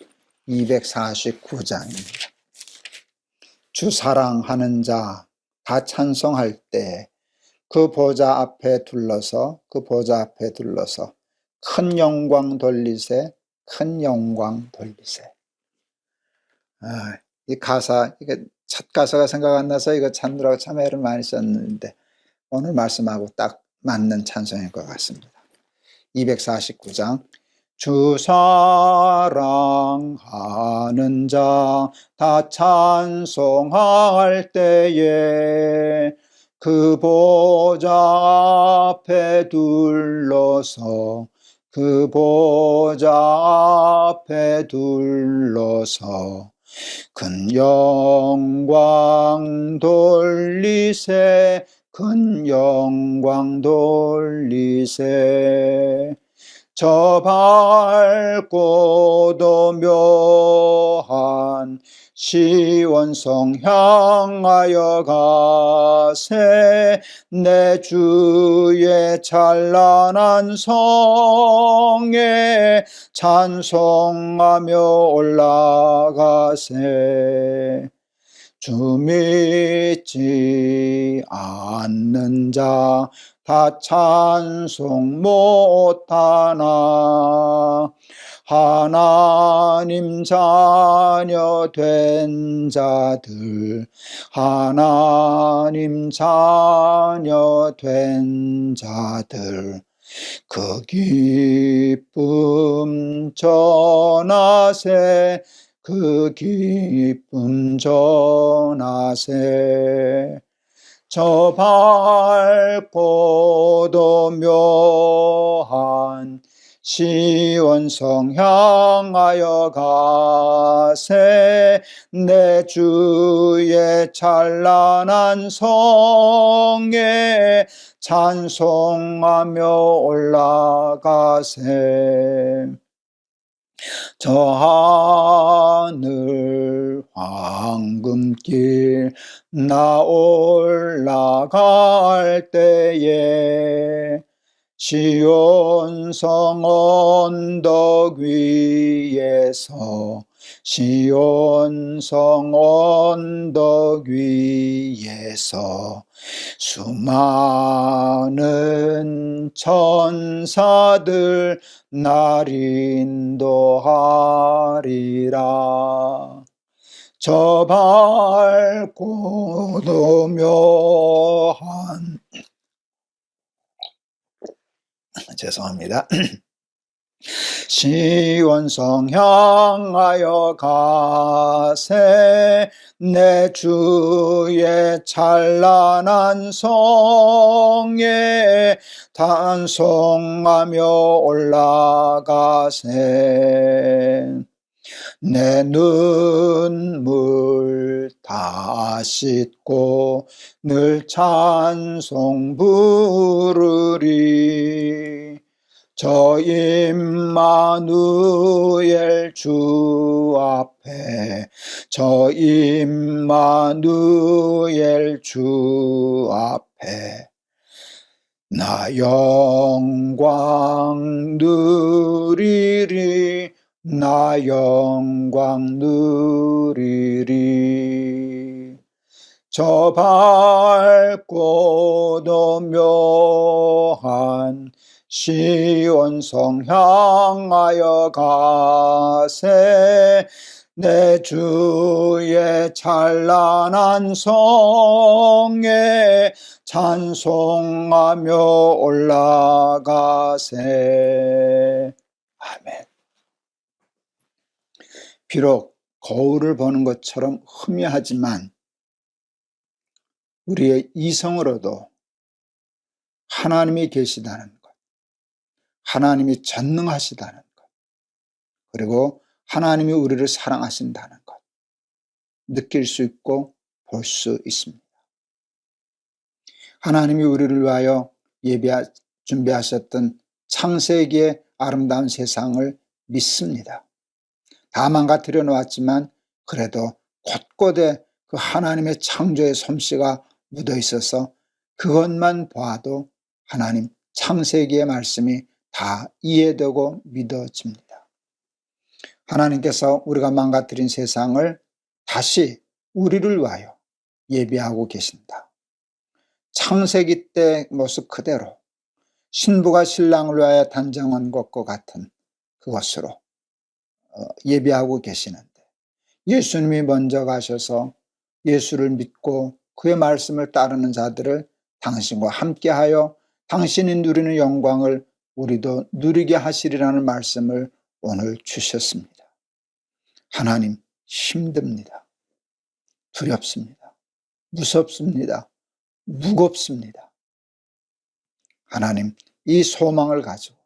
S1: 249장입니다. 주 사랑하는 자 다 찬송할 때 그 보좌 앞에 둘러서 큰 영광 돌리세 큰 영광 돌리세. 이 가사 이게 첫 가사가 생각 안 나서 이거 찾느라고 참 애를 많이 썼는데 오늘 말씀하고 딱 맞는 찬송일 것 같습니다. 249장 주 사랑하는 자 다 찬송할 때에 그 보좌 앞에 둘러서 큰 영광 돌리세 큰 영광 돌리세 저 밝고도 묘한 시온성 향하여 가세 내 주의 찬란한 성에 찬송하며 올라가세 주 믿지 않는 자 다 찬송 못하나 하나님 자녀 된 자들 그 기쁨 전하세 저 밝고도 묘한 시온성 향하여 가세 내 주의 찬란한 성에 찬송하며 올라가세 저 하늘 황금길 나 올라갈 때에 시온성 언덕 위에서 수많은 천사들 날 인도하리라 저 밝고도 묘한 시온성 향하여 가세 내 주의 찬란한 성에 찬송하며 올라가세 내 눈물 다 씻고 늘 찬송 부르리. 저 임마누엘 주 앞에, 저 임마누엘 주 앞에 나 영광 누리리, 나 영광 누리리. 저 밝고 도묘한 시온성 향하여 가세. 내 주의 찬란한 성에 찬송하며 올라가세. 아멘. 비록 거울을 보는 것처럼 희미하지만 우리의 이성으로도 하나님이 계시다는 것, 하나님이 전능하시다는 것, 그리고 하나님이 우리를 사랑하신다는 것 느낄 수 있고 볼 수 있습니다. 하나님이 우리를 위하여 준비하셨던 창세기의 아름다운 세상을 믿습니다. 다 망가뜨려 놓았지만 그래도 곳곳에 그 하나님의 창조의 솜씨가 묻어 있어서 그것만 봐도 하나님 창세기의 말씀이 다 이해되고 믿어집니다. 하나님께서 우리가 망가뜨린 세상을 다시 우리를 위하여 예비하고 계신다. 창세기 때 모습 그대로 신부가 신랑을 위하여 단정한 것과 같은 그것으로 예비하고 계시는데, 예수님이 먼저 가셔서 예수를 믿고 그의 말씀을 따르는 자들을 당신과 함께하여 당신이 누리는 영광을 우리도 누리게 하시리라는 말씀을 오늘 주셨습니다. 하나님, 힘듭니다. 두렵습니다. 무섭습니다. 무겁습니다. 하나님, 이 소망을 가지고,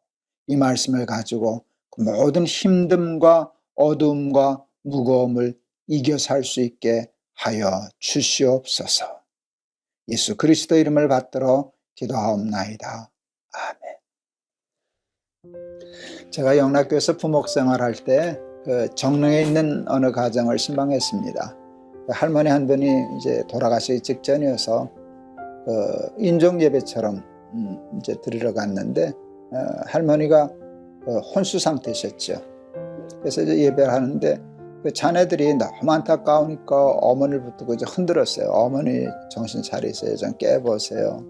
S1: 이 말씀을 가지고 그 모든 힘듦과 어두움과 무거움을 이겨 살 수 있게 하여 주시옵소서. 예수 그리스도 이름을 받들어 기도하옵나이다. 아멘. 제가 영락교에서 부목 생활할 때 정릉에 있는 어느 가정을 신방했습니다. 할머니 한 분이 이제 돌아가시기 직전이어서 인종 예배처럼 이제 드리러 갔는데 할머니가 혼수 상태셨죠. 그래서 이제 예배를 하는데 그 자네들이 너무 안타까우니까 어머니를 붙들고 이제 흔들었어요. 어머니 정신 차리세요. 좀 깨보세요.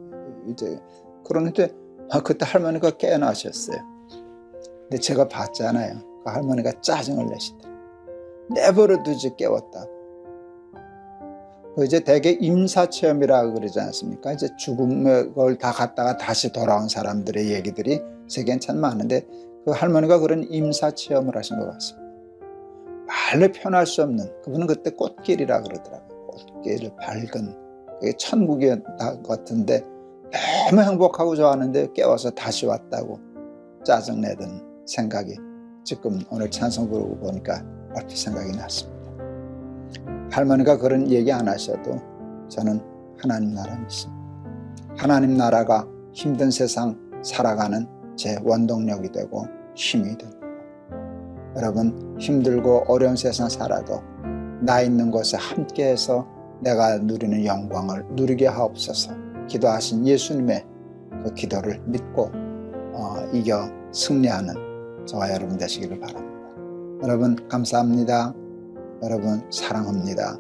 S1: 이제 그러는데 그때 할머니가 깨어나셨어요. 근데 제가 봤잖아요. 그 할머니가 짜증을 내시더라고요. 내버려두지 깨웠다. 이제 대개 임사체험이라고 그러지 않습니까? 이제 죽음을 다 갔다가 다시 돌아온 사람들의 얘기들이 세계엔 참 많은데 그 할머니가 그런 임사체험을 하신 것 같습니다. 말로 표현할 수 없는, 그분은 그때 꽃길이라 그러더라고요. 꽃길을 밝은, 그게 천국이 같은데 너무 행복하고 좋았는데 깨워서 다시 왔다고 짜증내던 생각이 지금 오늘 찬송 부르고 보니까 얼핏 생각이 났습니다. 할머니가 그런 얘기 안 하셔도 저는 하나님 나라 믿습니다. 하나님 나라가 힘든 세상 살아가는 제 원동력이 되고 힘이 됩니다. 여러분, 힘들고 어려운 세상 살아도 나 있는 곳에 함께해서 내가 누리는 영광을 누리게 하옵소서. 기도하신 예수님의 그 기도를 믿고 이겨 승리하는 저와 여러분 되시기를 바랍니다. 여러분 감사합니다. 여러분 사랑합니다.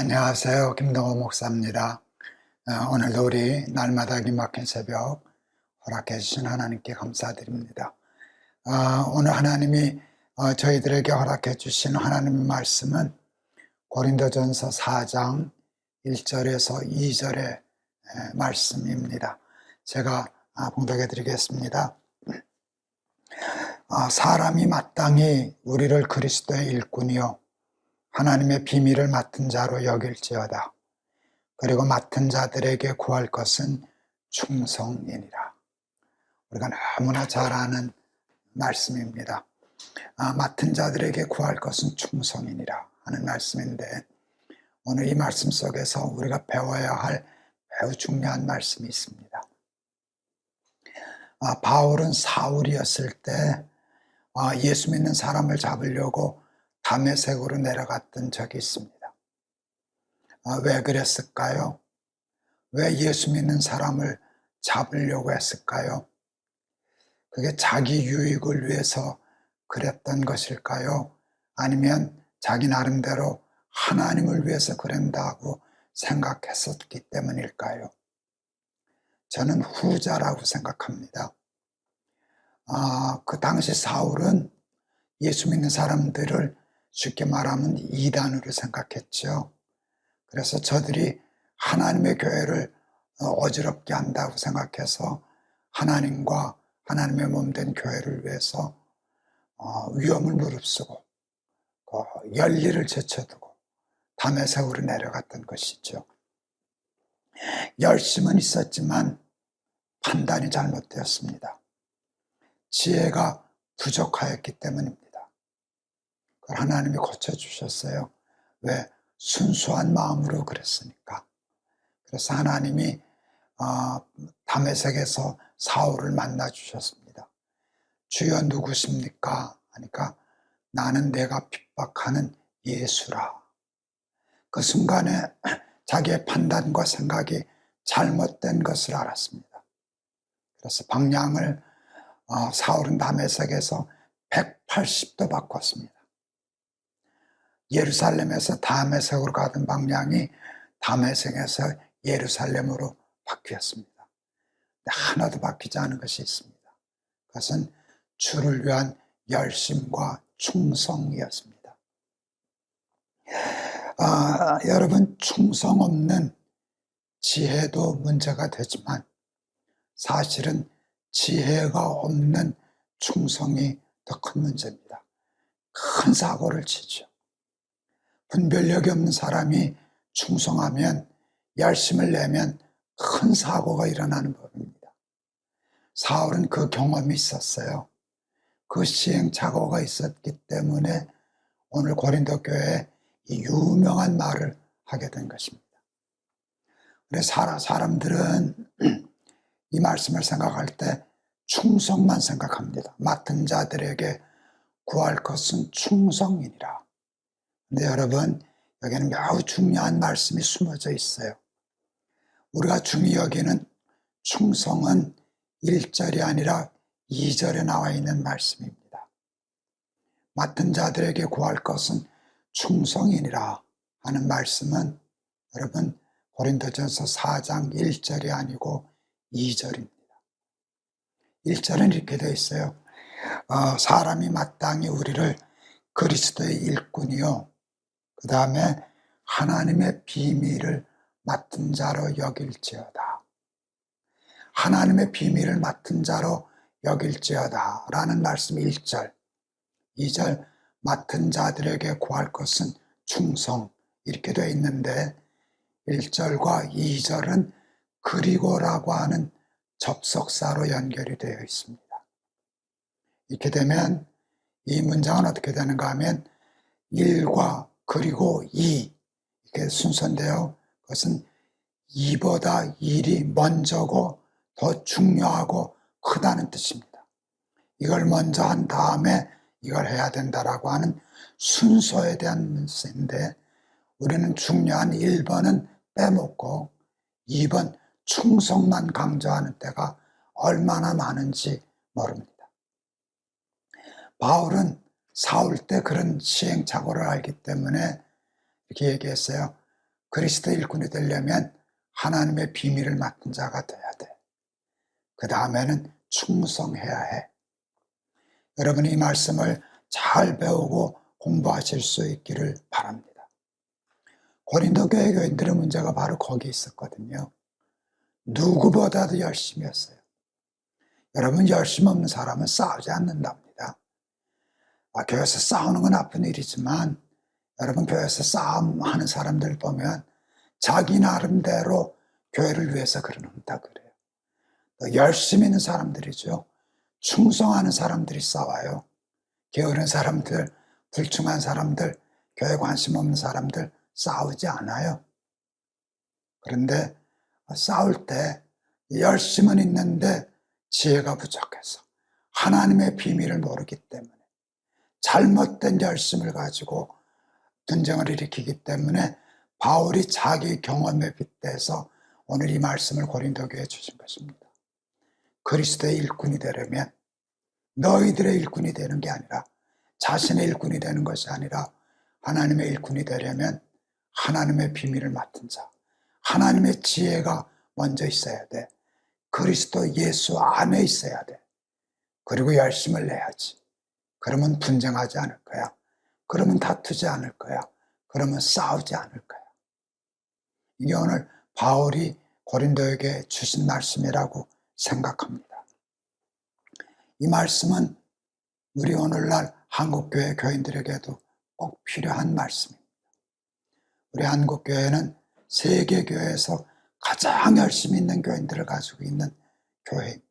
S2: 안녕하세요. 김동호 목사입니다. 오늘도 우리 날마다 기막힌 새벽 허락해 주신 하나님께 감사드립니다. 오늘 하나님이 저희들에게 허락해 주신 하나님의 말씀은 고린도전서 4장 1절에서 2절의 말씀입니다. 제가 봉독해 드리겠습니다. 사람이 마땅히 우리를 그리스도의 일꾼이요 하나님의 비밀을 맡은 자로 여길지어다. 그리고 맡은 자들에게 구할 것은 충성이니라. 우리가 너무나 잘 아는 말씀입니다. 맡은 자들에게 구할 것은 충성이니라 하는 말씀인데, 오늘 이 말씀 속에서 우리가 배워야 할 매우 중요한 말씀이 있습니다. 바울은 사울이었을 때 예수 믿는 사람을 잡으려고 다메섹으로 내려갔던 적이 있습니다. 왜 그랬을까요? 왜 예수 믿는 사람을 잡으려고 했을까요? 그게 자기 유익을 위해서 그랬던 것일까요? 아니면 자기 나름대로 하나님을 위해서 그런다고 생각했었기 때문일까요? 저는 후자라고 생각합니다. 그 당시 사울은 예수 믿는 사람들을 쉽게 말하면 이단으로 생각했죠. 그래서 저들이 하나님의 교회를 어지럽게 한다고 생각해서 하나님과 하나님의 몸된 교회를 위해서 위험을 무릅쓰고 열리를 제쳐두고 다메섹으로 내려갔던 것이죠. 열심은 있었지만 판단이 잘못되었습니다. 지혜가 부족하였기 때문입니다. 그걸 하나님이 고쳐주셨어요. 왜? 순수한 마음으로 그랬으니까. 그래서 하나님이 다메섹에서 사울을 만나 주셨습니다. 주여 누구십니까? 하니까 나는 내가 핍박하는 예수라. 그 순간에 자기의 판단과 생각이 잘못된 것을 알았습니다. 그래서 방향을 사울은 다메섹에서 180도 바꿨습니다. 예루살렘에서 다메섹으로 가던 방향이 다메섹에서 예루살렘으로 바뀌었습니다. 하나도 바뀌지 않은 것이 있습니다. 그것은 주를 위한 열심과 충성이었습니다. 여러분, 충성 없는 지혜도 문제가 되지만 사실은 지혜가 없는 충성이 더 큰 문제입니다. 큰 사고를 치죠. 분별력이 없는 사람이 충성하면, 열심을 내면 큰 사고가 일어나는 법입니다. 사울은 그 경험이 있었어요. 그 시행착오가 있었기 때문에 오늘 고린도 교회에 이 유명한 말을 하게 된 것입니다. 그래서 사람들은 이 말씀을 생각할 때 충성만 생각합니다. 맡은 자들에게 구할 것은 충성이니라. 근데 여러분, 여기는 매우 중요한 말씀이 숨어져 있어요. 우리가 중히 여기는 충성은 1절이 아니라 2절에 나와 있는 말씀입니다. 맡은 자들에게 구할 것은 충성이니라 하는 말씀은 여러분 고린도전서 4장 1절이 아니고 2절입니다. 1절은 이렇게 되어 있어요. 사람이 마땅히 우리를 그리스도의 일꾼이요 그 다음에 하나님의 비밀을 맡은 자로 여길지어다. 하나님의 비밀을 맡은 자로 여길지어다 라는 말씀 1절, 2절 맡은 자들에게 구할 것은 충성 이렇게 되어 있는데 1절과 2절은 그리고라고 하는 접속사로 연결이 되어 있습니다. 이렇게 되면 이 문장은 어떻게 되는가 하면 1과 그리고 2 이렇게 순서인데요. 그것은 2보다 1이 먼저고 더 중요하고 크다는 뜻입니다. 이걸 먼저 한 다음에 이걸 해야 된다라고 하는 순서에 대한 문제인데 우리는 중요한 1번은 빼먹고 2번 충성만 강조하는 때가 얼마나 많은지 모릅니다. 바울은 사울 때 그런 시행착오를 알기 때문에 이렇게 얘기했어요. 그리스도 일꾼이 되려면 하나님의 비밀을 맡은 자가 돼야 돼. 그 다음에는 충성해야 해. 여러분이 이 말씀을 잘 배우고 공부하실 수 있기를 바랍니다. 고린도 교회 교인들의 문제가 바로 거기 있었거든요. 누구보다도 열심히 했어요. 여러분, 열심 없는 사람은 싸우지 않는답니다. 교회에서 싸우는 건 나쁜 일이지만 여러분, 교회에서 싸움하는 사람들 보면 자기 나름대로 교회를 위해서 그러는다 그래요. 열심히 있는 사람들이죠. 충성하는 사람들이 싸워요. 게으른 사람들, 불충한 사람들, 교회 관심 없는 사람들 싸우지 않아요. 그런데 싸울 때 열심은 있는데 지혜가 부족해서 하나님의 비밀을 모르기 때문에 잘못된 열심을 가지고 분쟁을 일으키기 때문에 바울이 자기 경험에 빗대서 오늘 이 말씀을 고린도 교회에 주신 것입니다. 그리스도의 일꾼이 되려면 너희들의 일꾼이 되는 게 아니라 자신의 일꾼이 되는 것이 아니라 하나님의 일꾼이 되려면 하나님의 비밀을 맡은 자, 하나님의 지혜가 먼저 있어야 돼. 그리스도 예수 안에 있어야 돼. 그리고 열심을 내야지. 그러면 분쟁하지 않을 거야. 그러면 다투지 않을 거야. 그러면 싸우지 않을 거야. 이게 오늘 바울이 고린도에게 주신 말씀이라고 생각합니다. 이 말씀은 우리 오늘날 한국교회 교인들에게도 꼭 필요한 말씀입니다. 우리 한국교회는 세계교회에서 가장 열심히 있는 교인들을 가지고 있는 교회입니다.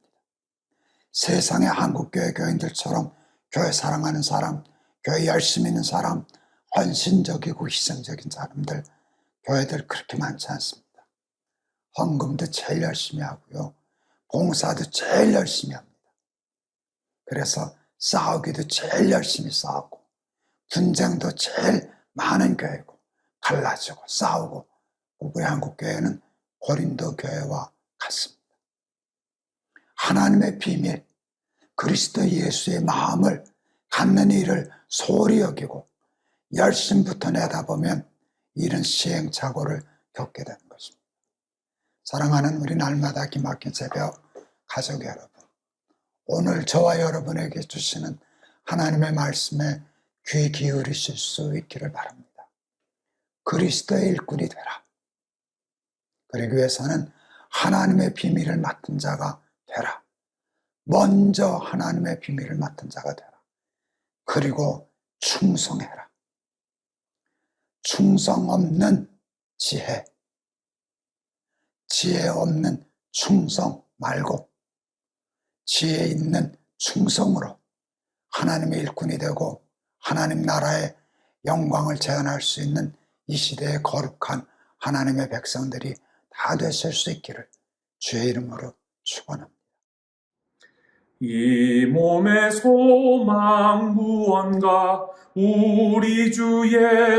S2: 세상의 한국교회 교인들처럼 교회 사랑하는 사람, 교회 열심히 있는 사람, 헌신적이고 희생적인 사람들, 교회들 그렇게 많지 않습니다. 헌금도 제일 열심히 하고요. 봉사도 제일 열심히 합니다. 그래서 싸우기도 제일 열심히 싸우고 분쟁도 제일 많은 교회고 갈라지고 싸우고 우리 한국교회는 고린도 교회와 같습니다. 하나님의 비밀, 그리스도 예수의 마음을 갖는 일을 소홀히 여기고 열심부터 내다보면 이런 시행착오를 겪게 되는 것입니다. 사랑하는 우리 날마다 기막힌 새벽 가족 여러분, 오늘 저와 여러분에게 주시는 하나님의 말씀에 귀 기울이실 수 있기를 바랍니다. 그리스도의 일꾼이 되라. 그러기 위해서는 하나님의 비밀을 맡은 자가 되라. 먼저 하나님의 비밀을 맡은 자가 되라. 그리고 충성해라. 충성 없는 지혜, 지혜 없는 충성 말고 지혜 있는 충성으로 하나님의 일꾼이 되고 하나님 나라의 영광을 재현할 수 있는 이 시대의 거룩한 하나님의 백성들이 다 되실 수 있기를 주의 이름으로 축원합니다.
S3: 이 몸의 소망 무언가 우리 주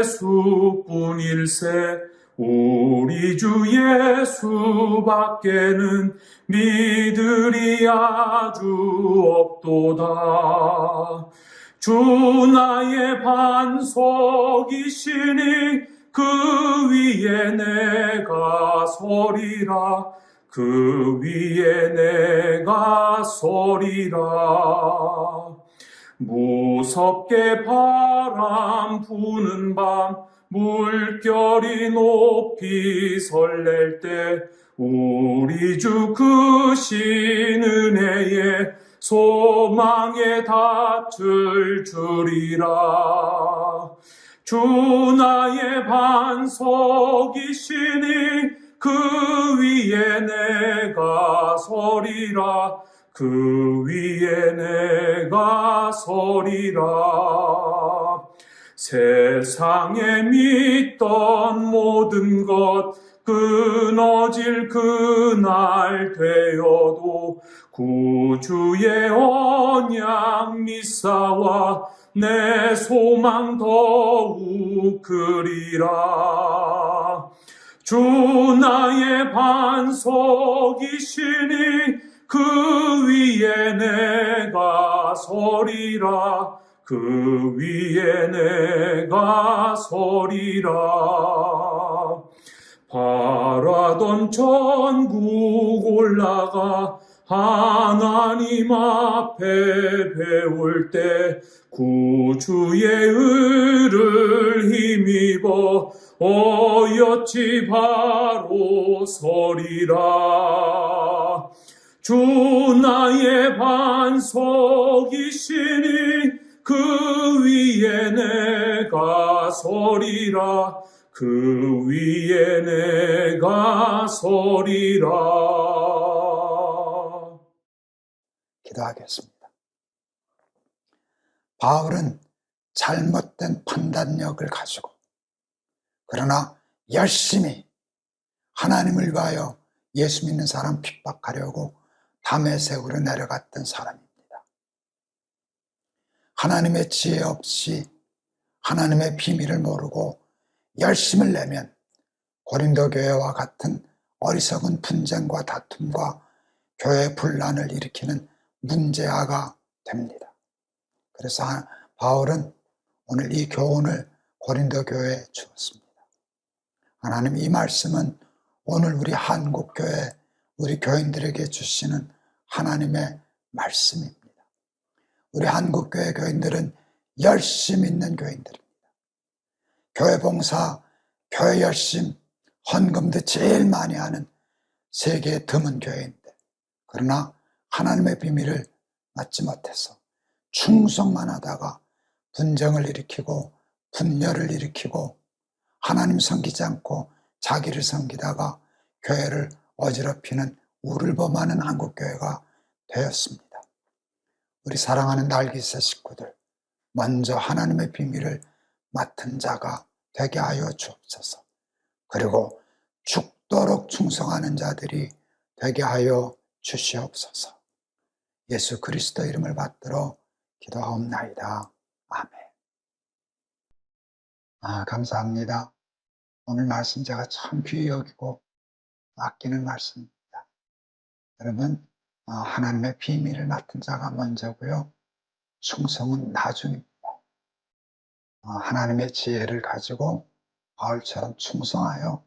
S3: 예수뿐일세. 우리 주 예수밖에는 믿으리 아주 없도다. 주 나의 반석이시니 그 위에 내가 서리라. 그 위에 내가 서리라. 무섭게 바람 부는 밤 물결이 높이 설렐 때 우리 주 크신 은혜에 소망에 닿을 줄이라. 주 나의 반석이시니 그 위에 내가 서리라. 그 위에 내가 서리라. 세상에 믿던 모든 것 끊어질 그날 되어도 구주의 언약 미사와 내 소망 더욱 크리라. 주 나의 반석이시니 그 위에 내가 서리라. 그 위에 내가 서리라. 바라던 천국 올라가 하나님 앞에 배울 때 구주의 의를 힘입어 어여치 바로 서리라. 주 나의 반석이시니 그 위에 내가 서리라. 그 위에 내가 서리라.
S2: 기도하겠습니다. 바울은 잘못된 판단력을 가지고 그러나 열심히 하나님을 위하여 예수 믿는 사람 핍박하려고 다메섹으로 내려갔던 사람입니다. 하나님의 지혜 없이 하나님의 비밀을 모르고 열심을 내면 고린도 교회와 같은 어리석은 분쟁과 다툼과 교회 분란을 일으키는 문제아가 됩니다. 그래서 바울은 오늘 이 교훈을 고린도 교회에 주었습니다. 하나님, 이 말씀은 오늘 우리 한국교회, 우리 교인들에게 주시는 하나님의 말씀입니다. 우리 한국교회 교인들은 열심 있는 교인들입니다. 교회 봉사, 교회 열심, 헌금도 제일 많이 하는 세계의 드문 교회인데, 그러나 하나님의 비밀을 맞지 못해서 충성만 하다가 분쟁을 일으키고 분열을 일으키고 하나님 섬기지 않고 자기를 섬기다가 교회를 어지럽히는 우를 범하는 한국교회가 되었습니다. 우리 사랑하는 날기세 식구들, 먼저 하나님의 비밀을 맡은 자가 되게 하여 주옵소서. 그리고 죽도록 충성하는 자들이 되게 하여 주시옵소서. 예수 그리스도 이름을 받들어 기도하옵나이다. 아멘. 감사합니다. 오늘 말씀 제가 참 귀히 여기고 아끼는 말씀입니다. 여러분, 하나님의 비밀을 맡은 자가 먼저고요. 충성은 나중입니다. 하나님의 지혜를 가지고 바울처럼 충성하여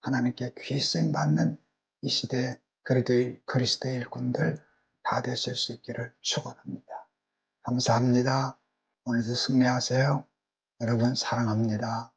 S2: 하나님께 귀 쓰임 받는 이 시대의 그리스도의 일꾼들 다 되실 수 있기를 축원합니다. 감사합니다. 오늘도 승리하세요. 여러분 사랑합니다.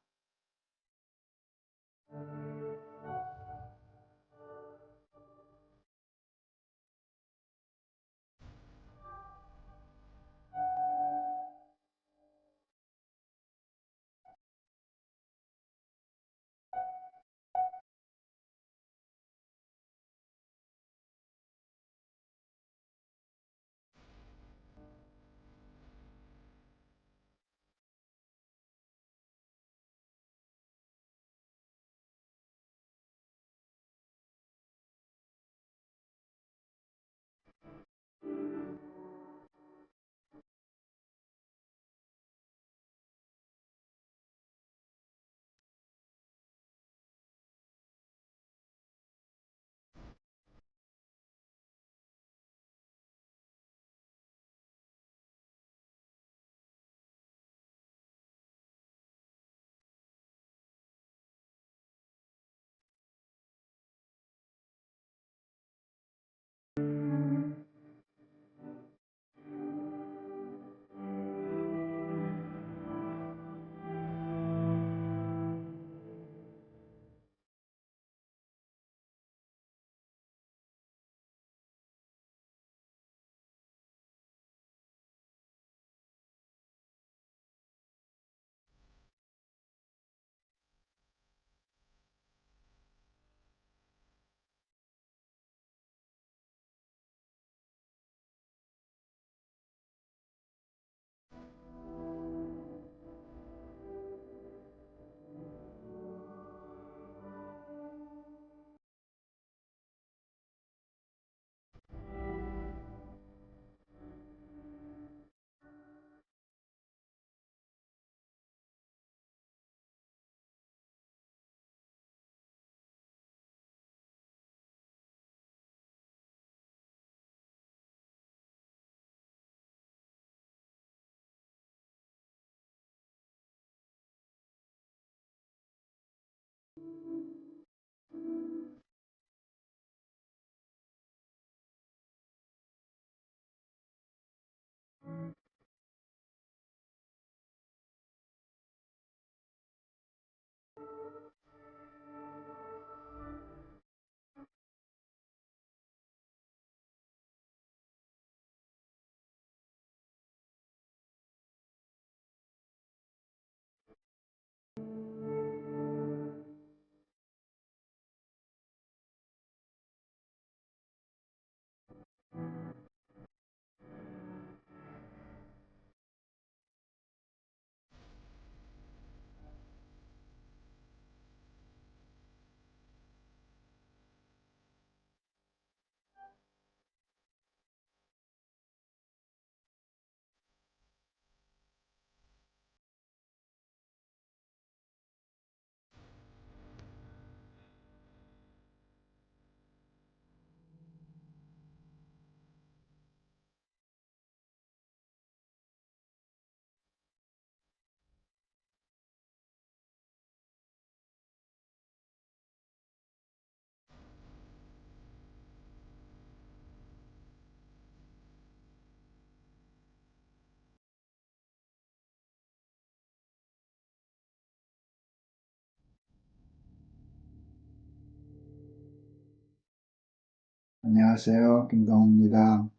S2: 안녕하세요. 김동호입니다.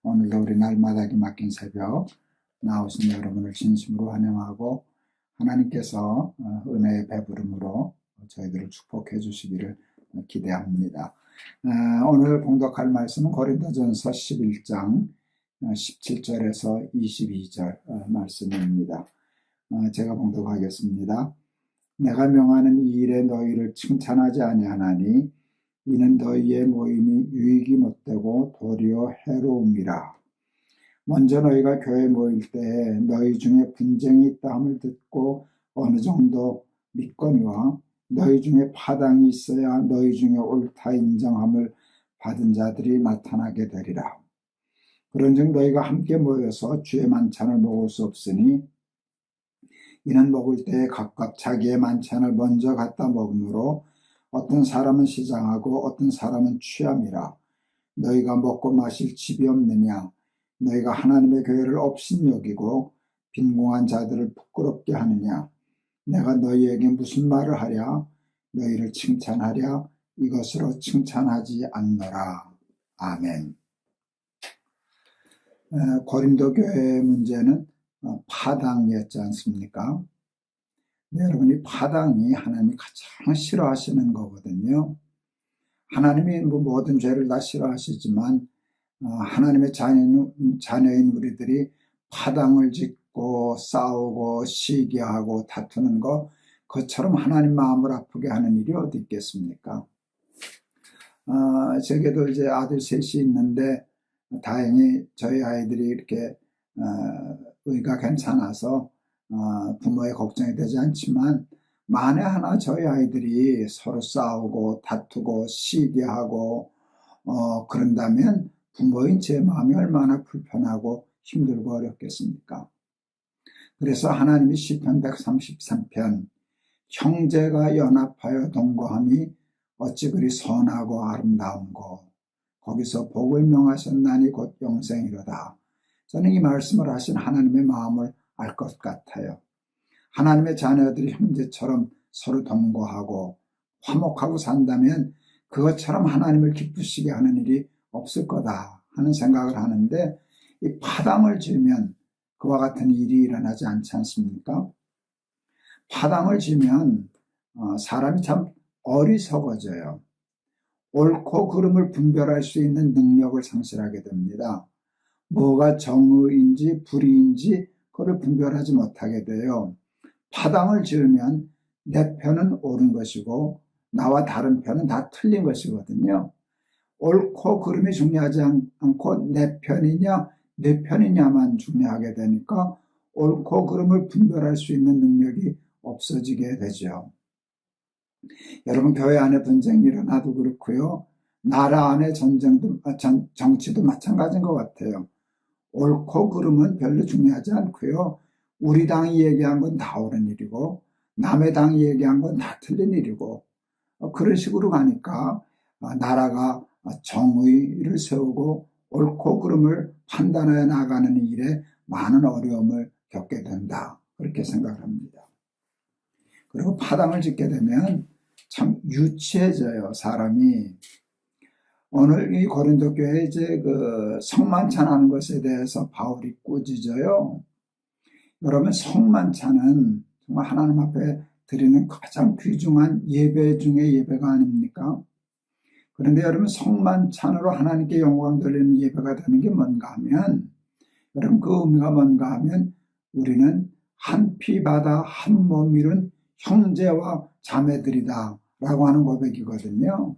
S2: 오늘도 우리 날마다기 맡긴 새벽 나오신 여러분을 진심으로 환영하고 하나님께서 은혜의 배부름으로 저희들을 축복해 주시기를 기대합니다. 오늘 봉독할 말씀은 고린도전서 11장 17절에서 22절 말씀입니다. 제가 봉독하겠습니다. 내가 명하는 이 일에 너희를 칭찬하지 아니하나니 이는 너희의 모임이 유익이 못되고 도리어 해로움이라. 먼저 너희가 교회에 모일 때에 너희 중에 분쟁이 있다함을 듣고 어느 정도 믿거니와 너희 중에 파당이 있어야 너희 중에 옳다 인정함을 받은 자들이 나타나게 되리라. 그런즉 너희가 함께 모여서 주의 만찬을 먹을 수 없으니 이는 먹을 때에 각각 자기의 만찬을 먼저 갖다 먹으므로 어떤 사람은 시장하고 어떤 사람은 취함이라. 너희가 먹고 마실 집이 없느냐? 너희가 하나님의 교회를 업신여기고 빈궁한 자들을 부끄럽게 하느냐? 내가 너희에게 무슨 말을 하랴? 너희를 칭찬하랴? 이것으로 칭찬하지 않노라. 아멘. 고린도 교회의 문제는 파당이었지 않습니까? 네, 여러분, 이 파당이 하나님이 가장 싫어하시는 거거든요. 하나님이 모든 죄를 다 싫어하시지만 하나님의 자녀인 우리들이 파당을 짓고 싸우고 시기하고 다투는 거, 그것처럼 하나님 마음을 아프게 하는 일이 어디 있겠습니까? 제게도 이제 아들 셋이 있는데 다행히 저희 아이들이 이렇게 의가 괜찮아서 부모의 걱정이 되지 않지만, 만에 하나 저희 아이들이 서로 싸우고 다투고 시기하고 그런다면 부모인 제 마음이 얼마나 불편하고 힘들고 어렵겠습니까? 그래서 하나님이 시편 133편 형제가 연합하여 동거함이 어찌 그리 선하고 아름다운고 거기서 복을 명하셨나니 곧 영생이로다. 저는 이 말씀을 하신 하나님의 마음을 알 것 같아요. 하나님의 자녀들이 형제처럼 서로 동거하고 화목하고 산다면 그것처럼 하나님을 기쁘시게 하는 일이 없을 거다 하는 생각을 하는데, 이 파당을 지으면 그와 같은 일이 일어나지 않지 않습니까? 파당을 지으면 사람이 참 어리석어져요. 옳고 그름을 분별할 수 있는 능력을 상실하게 됩니다. 뭐가 정의인지 불의인지 그걸 분별하지 못하게 돼요. 파당을 지으면 내 편은 옳은 것이고 나와 다른 편은 다 틀린 것이거든요. 옳고 그름이 중요하지 않고 내 편이냐만 중요하게 되니까 옳고 그름을 분별할 수 있는 능력이 없어지게 되죠. 여러분, 교회 안에 분쟁이 일어나도 그렇고요. 나라 안에 정치도 마찬가지인 것 같아요. 옳고 그름은 별로 중요하지 않고요. 우리 당이 얘기한 건 다 옳은 일이고 남의 당이 얘기한 건 다 틀린 일이고 그런 식으로 가니까 나라가 정의를 세우고 옳고 그름을 판단해 나가는 일에 많은 어려움을 겪게 된다, 그렇게 생각을 합니다. 그리고 파당을 짓게 되면 참 유치해져요, 사람이. 오늘 이 고린도 교회에 이제 성만찬하는 것에 대해서 바울이 꾸짖어요. 여러분, 성만찬은 정말 하나님 앞에 드리는 가장 귀중한 예배 중에 예배가 아닙니까? 그런데 여러분, 성만찬으로 하나님께 영광 돌리는 예배가 되는 게 뭔가 하면, 여러분, 그 의미가 뭔가 하면 우리는 한 피 바다 한 몸 이룬 형제와 자매들이다 라고 하는 고백이거든요.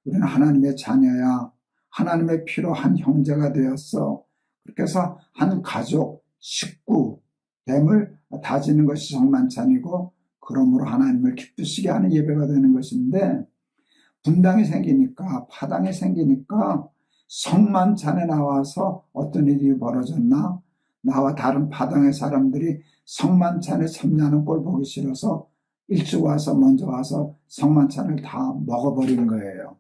S2: 우리는 하나님의 자녀야, 하나님의 피로 한 형제가 되었어. 그렇게 해서 한 가족, 식구 됨을 다지는 것이 성만찬이고, 그러므로 하나님을 기쁘시게 하는 예배가 되는 것인데, 분당이 생기니까, 파당이 생기니까 성만찬에 나와서 어떤 일이 벌어졌나? 나와 다른 파당의 사람들이 성만찬에 참여하는 꼴 보기 싫어서 일찍 와서 먼저 와서 성만찬을 다 먹어버린 거예요.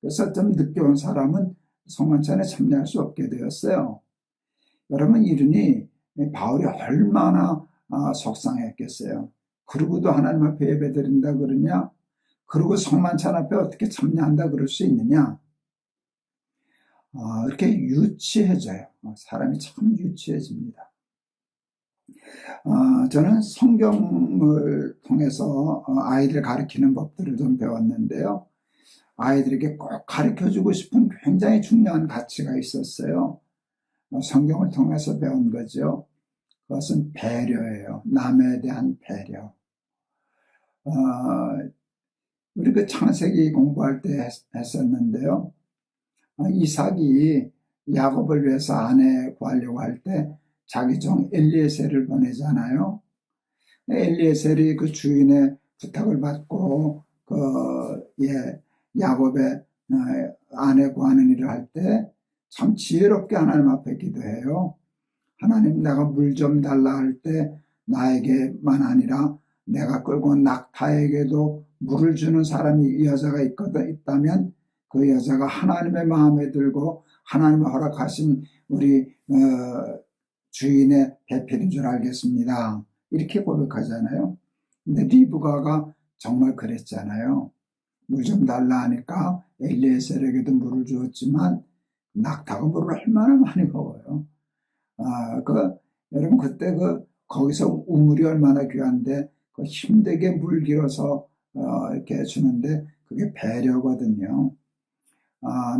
S2: 그래서 좀 늦게 온 사람은 성만찬에 참여할 수 없게 되었어요. 여러분, 이러니 바울이 얼마나 속상했겠어요. 그러고도 하나님 앞에 예배드린다 그러냐? 그리고 성만찬 앞에 어떻게 참여한다 그럴 수 있느냐? 이렇게 유치해져요. 사람이 참 유치해집니다. 저는 성경을 통해서 아이들 가르치는 법들을 좀 배웠는데요. 아이들에게 꼭 가르쳐주고 싶은 굉장히 중요한 가치가 있었어요. 성경을 통해서 배운 거죠. 그것은 배려예요. 남에 대한 배려. 우리 그 창세기 공부할 때 했었는데요. 이삭이 야곱을 위해서 아내 구하려고 할 때 자기 종 엘리에셀을 보내잖아요. 엘리에셀이 그 주인의 부탁을 받고 야곱의 아내 구하는 일을 할 때 참 지혜롭게 하나님 앞에 기도해요. 하나님, 내가 물 좀 달라 할 때 나에게만 아니라 내가 끌고 온 낙타에게도 물을 주는 사람이 이 여자가 있다면 그 여자가 하나님의 마음에 들고 하나님의 허락하신 우리 주인의 배필인 줄 알겠습니다. 이렇게 고백하잖아요. 근데 리브가가 정말 그랬잖아요. 물 좀 달라 하니까 엘리에셀에게도 물을 주었지만 낙타가 물을 얼마나 많이 먹어요. 여러분 그때 거기서 우물이 얼마나 귀한데 힘들게 물 길어서 이렇게 주는데 그게 배려거든요.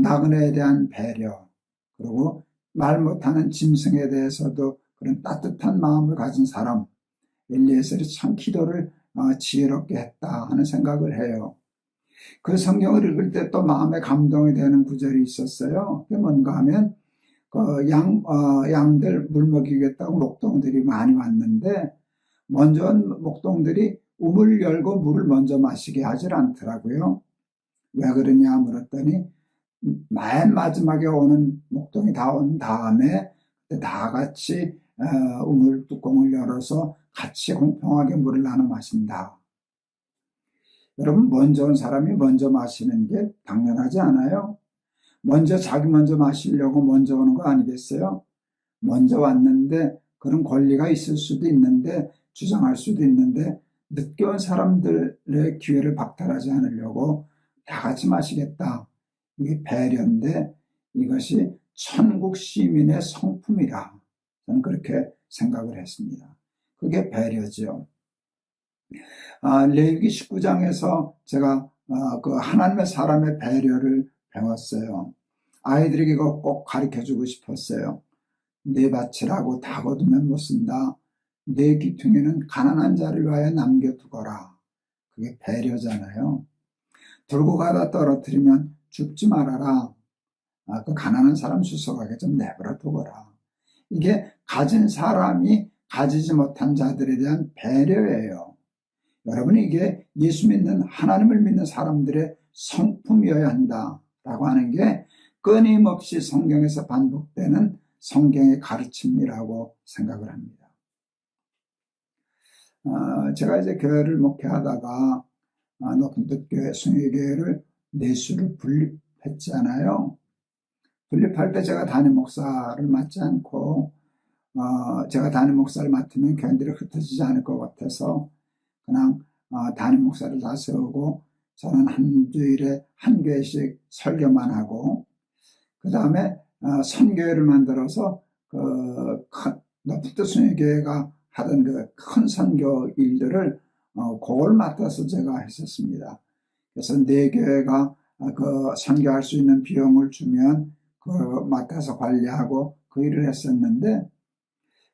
S2: 나그네에 대한 배려, 그리고 말 못하는 짐승에 대해서도 그런 따뜻한 마음을 가진 사람, 엘리에셀이 참 기도를 지혜롭게 했다 하는 생각을 해요. 그 성경을 읽을 때 또 마음에 감동이 되는 구절이 있었어요. 그게 뭔가 하면 양들 물 먹이겠다고 목동들이 많이 왔는데 먼저 온 목동들이 우물 열고 물을 먼저 마시게 하질 않더라고요. 왜 그러냐 물었더니 맨 마지막에 오는 목동이 다 온 다음에 다 같이 우물 뚜껑을 열어서 같이 공평하게 물을 나눠 마신다. 여러분, 먼저 온 사람이 먼저 마시는 게 당연하지 않아요? 자기 먼저 마시려고 먼저 오는 거 아니겠어요? 먼저 왔는데 그런 권리가 있을 수도 있는데 주장할 수도 있는데 늦게 온 사람들의 기회를 박탈하지 않으려고 다 같이 마시겠다. 이게 배려인데 이것이 천국 시민의 성품이라 저는 그렇게 생각을 했습니다. 그게 배려죠. 레위기 19장에서 제가 그 하나님의 사람의 배려를 배웠어요. 아이들에게 이거 꼭 가르쳐주고 싶었어요. 내 밭이라고 다 거두면 못 쓴다. 내 귀퉁이는 가난한 자를 위하여 남겨두거라. 그게 배려잖아요. 들고 가다 떨어뜨리면 줍지 말아라. 그 가난한 사람 수석하게 좀 내버려 두거라. 이게 가진 사람이 가지지 못한 자들에 대한 배려예요. 여러분, 이게 예수 믿는 하나님을 믿는 사람들의 성품이어야 한다라고 하는 게 끊임없이 성경에서 반복되는 성경의 가르침이라고 생각을 합니다. 제가 이제 교회를 목회하다가 높은 뜻교회, 숭의교회를 내수를 분립했잖아요. 분립할 때 제가 담임 목사를 맡지 않고 제가 담임 목사를 맡으면 교인들이 흩어지지 않을 것 같아서 그냥 담임 목사를 다 세우고 저는 한 주일에 한 교회씩 설교만 하고 그 다음에 선교회를 만들어서 높은 뜻 숭의교회가 하던 그 큰 선교 일들을 그걸 맡아서 제가 했었습니다. 그래서 내 교회가 그 선교할 수 있는 비용을 주면 그걸 맡아서 관리하고 그 일을 했었는데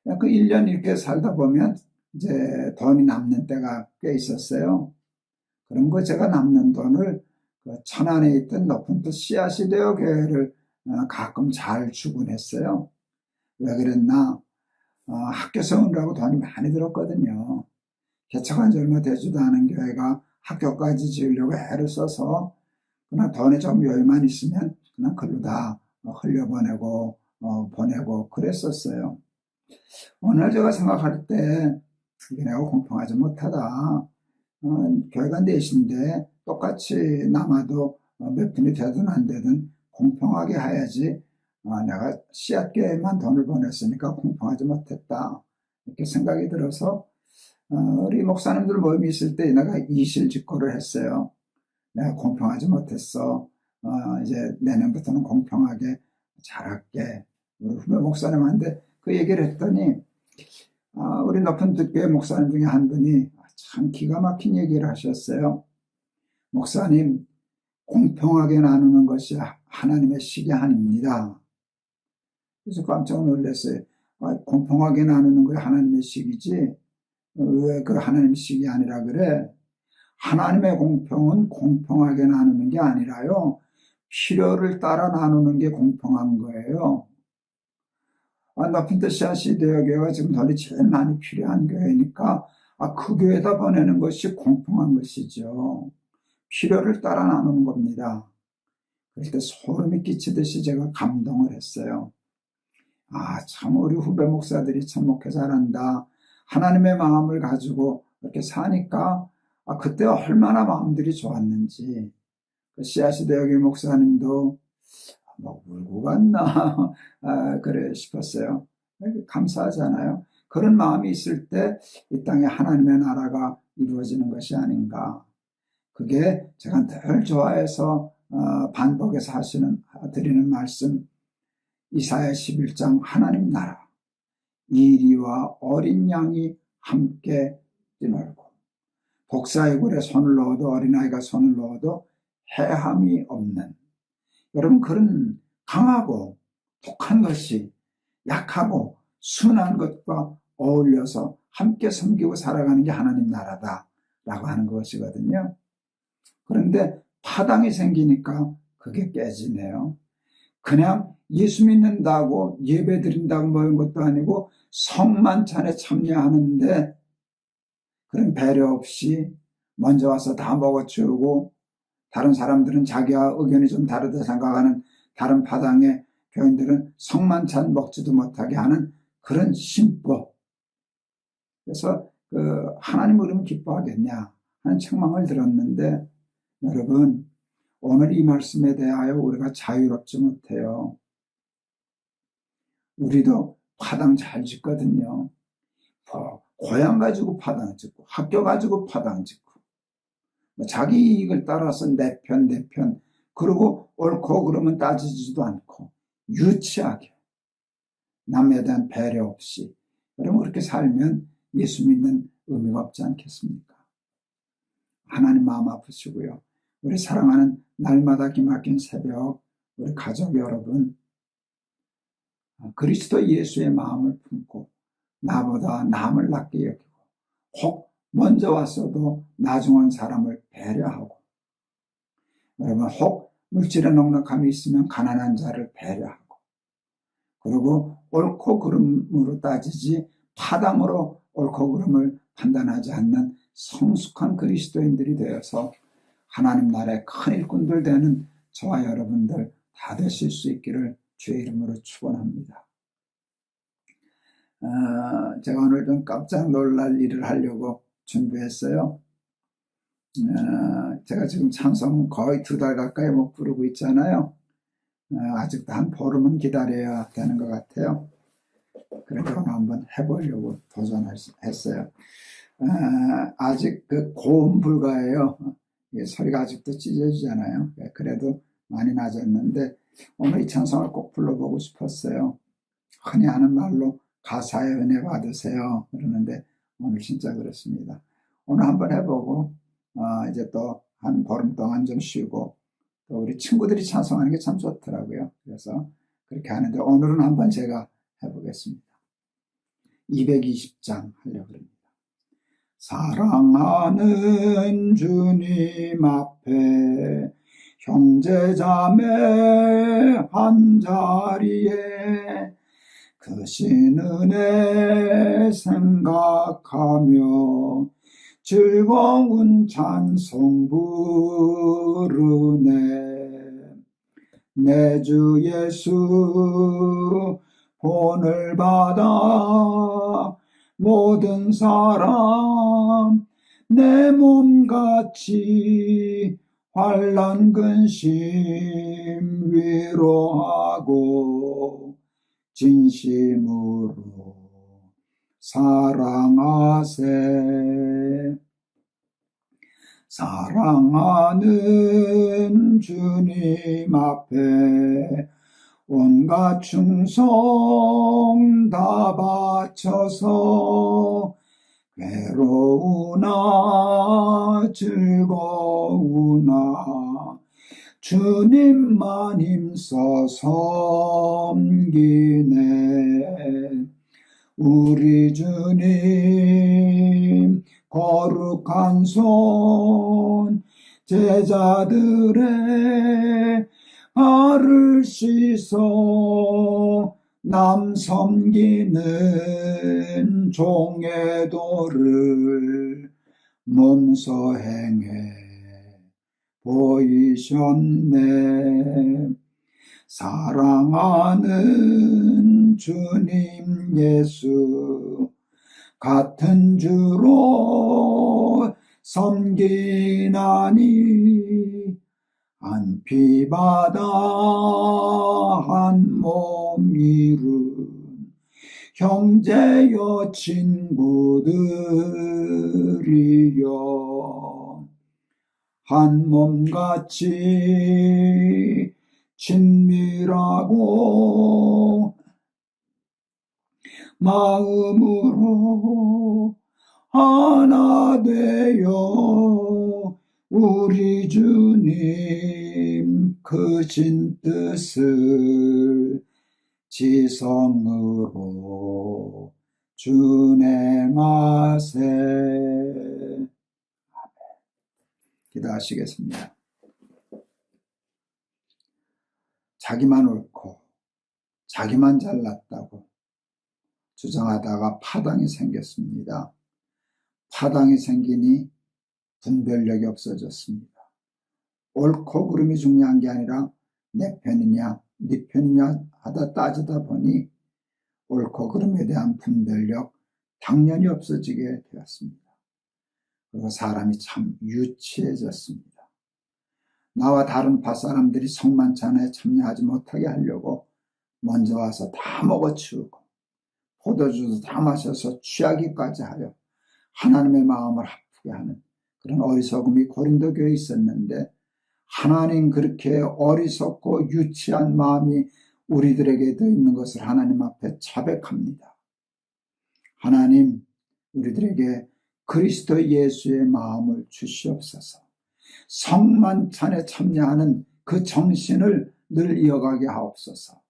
S2: 그 1년 이렇게 살다 보면 이제 돈이 남는 때가 꽤 있었어요. 그런 거 제가 남는 돈을 그 천안에 있던 높은 뜻 씨앗이 되어 교회를 가끔 잘 주곤 했어요. 왜 그랬나? 학교 세우느라고 돈이 많이 들었거든요. 개척한 지 얼마 되지도 않은 교회가 학교까지 지으려고 애를 써서 그냥 돈에 좀 여유만 있으면 그냥 글로 다 흘려보내고 보내고 그랬었어요. 어느 날 제가 생각할 때 이게 내가 공평하지 못하다. 교회가 넷인데 똑같이 남아도 몇 분이 되든 안 되든 공평하게 해야지. 내가 씨앗교회만 돈을 보냈으니까 공평하지 못했다. 이렇게 생각이 들어서 우리 목사님들 모임이 있을 때 내가 이실직고를 했어요. 내가 공평하지 못했어. 이제 내년부터는 공평하게 잘할게. 우리 후배 목사님한테 그 얘기를 했더니 우리 높은 교회 목사님 중에 한 분이 참 기가 막힌 얘기를 하셨어요. 목사님, 공평하게 나누는 것이 하나님의 식이 아닙니다. 그래서 깜짝 놀랐어요. 공평하게 나누는 것이 하나님의 식이지 왜 그 하나님의 식이 아니라 그래? 하나님의 공평은 공평하게 나누는 게 아니라요, 필요를 따라 나누는 게 공평한 거예요. 높은 뜻 CRC대여 교회가 지금 돈이 제일 많이 필요한 교회니까 그 교회에다 보내는 것이 공평한 것이죠. 필요를 따라 나누는 겁니다. 그럴 때 소름이 끼치듯이 제가 감동을 했어요. 참 우리 후배 목사들이 참 목회 잘한다. 하나님의 마음을 가지고 이렇게 사니까 그때 얼마나 마음들이 좋았는지. CRC대여 목사님도 울고 갔나 그래 싶었어요. 감사하잖아요. 그런 마음이 있을 때 이 땅에 하나님의 나라가 이루어지는 것이 아닌가. 그게 제가 늘 좋아해서 반복해서 드리는 말씀, 이사야 11장 하나님 나라, 이리와 어린 양이 함께 뛰놀고 독사의 굴에 손을 넣어도 어린아이가 손을 넣어도 해함이 없는, 여러분 그런 강하고 독한 것이 약하고 순한 것과 어울려서 함께 섬기고 살아가는 게 하나님 나라다라고 하는 것이거든요. 그런데 파당이 생기니까 그게 깨지네요. 그냥 예수 믿는다고 예배 드린다고 모인 것도 아니고 성만찬에 참여하는데 그런 배려 없이 먼저 와서 다 먹어치우고 다른 사람들은 자기와 의견이 좀 다르다 생각하는 다른 파당의 교인들은 성만찬 먹지도 못하게 하는 그런 신법. 그래서 하나님 그러면 기뻐하겠냐 하는 책망을 들었는데, 여러분 오늘 이 말씀에 대하여 우리가 자유롭지 못해요. 우리도 파당 잘 짓거든요. 고향 가지고 파당 짓고 학교 가지고 파당 짓고 자기 이익을 따라서 내 편 그리고 옳고 그러면 따지지도 않고 유치하게 남에 대한 배려 없이, 그러면 그렇게 살면 예수 믿는 의미가 없지 않겠습니까? 하나님 마음 아프시고요. 우리 사랑하는 날마다 기막힌 새벽 우리 가족 여러분, 그리스도 예수의 마음을 품고 나보다 남을 낮게 여기고 혹 먼저 왔어도 나중 온 사람을 배려하고, 여러분 혹 물질의 넉넉함이 있으면 가난한 자를 배려하고, 그리고 옳고 그름으로 따지지 파당으로 옳고 그름을 판단하지 않는 성숙한 그리스도인들이 되어서 하나님 나라의 큰 일꾼들 되는 저와 여러분들 다 되실 수 있기를 주의 이름으로 축원합니다. 제가 오늘 좀 깜짝 놀랄 일을 하려고 준비했어요. 제가 지금 찬송 거의 2달 가까이 못 부르고 있잖아요. 아직도 한 보름은 기다려야 되는 것 같아요. 그래서 한번 해보려고 도전했어요. 아직 고음 불가예요. 소리가 아직도 찢어지잖아요. 그래도 많이 낮았는데 오늘 이 찬송을 꼭 불러보고 싶었어요. 흔히 하는 말로 가사의 은혜 받으세요 그러는데 오늘 진짜 그렇습니다. 오늘 한번 해보고 이제 또 한 보름 동안 좀 쉬고, 또 우리 친구들이 찬송하는 게 참 좋더라고요. 그래서 그렇게 하는데 오늘은 한번 제가 해보겠습니다. 220장 하려고 합니다. 사랑하는 주님 앞에 형제자매 한자리에 크신 은혜 생각하며 즐거운 찬송 부르네. 내 주 예수 본을 받아 모든 사람 내 몸같이 환난 근심 위로하고 진심으로 사랑하세. 사랑하는 주님 앞에 온갖 충성 다 바쳐서 괴로우나 즐거우나 주님만 힘써 섬기네. 우리 주님 거룩한 손 제자들의 발을 씻어 남 섬기는 종의 도를 몸소 행해 보이셨네. 사랑하는 주님 예수 같은 주로 섬기나니 한 피바다 한 몸 이룬 형제여 친구들이여 한 몸같이 친밀하고 마음으로 하나 되어 우리 주님 크신 뜻을 지성으로 준행하세. 기도하시겠습니다. 자기만 옳고 자기만 잘났다고 주장하다가 파당이 생겼습니다. 파당이 생기니 분별력이 없어졌습니다. 옳고 그름이 중요한 게 아니라 내 편이냐 네 편이냐 하다 따지다 보니 옳고 그름에 대한 분별력 당연히 없어지게 되었습니다. 그리고 사람이 참 유치해졌습니다. 나와 다른 밭사람들이 성만찬에 참여하지 못하게 하려고 먼저 와서 다 먹어치우고 포도주도 다 마셔서 취하기까지 하여 하나님의 마음을 아프게 하는 그런 어리석음이 고린도 교회에 있었는데, 하나님 그렇게 어리석고 유치한 마음이 우리들에게도 있는 것을 하나님 앞에 자백합니다. 하나님, 우리들에게 그리스도 예수의 마음을 주시옵소서. 성만찬에 참여하는 그 정신을 늘 이어가게 하옵소서.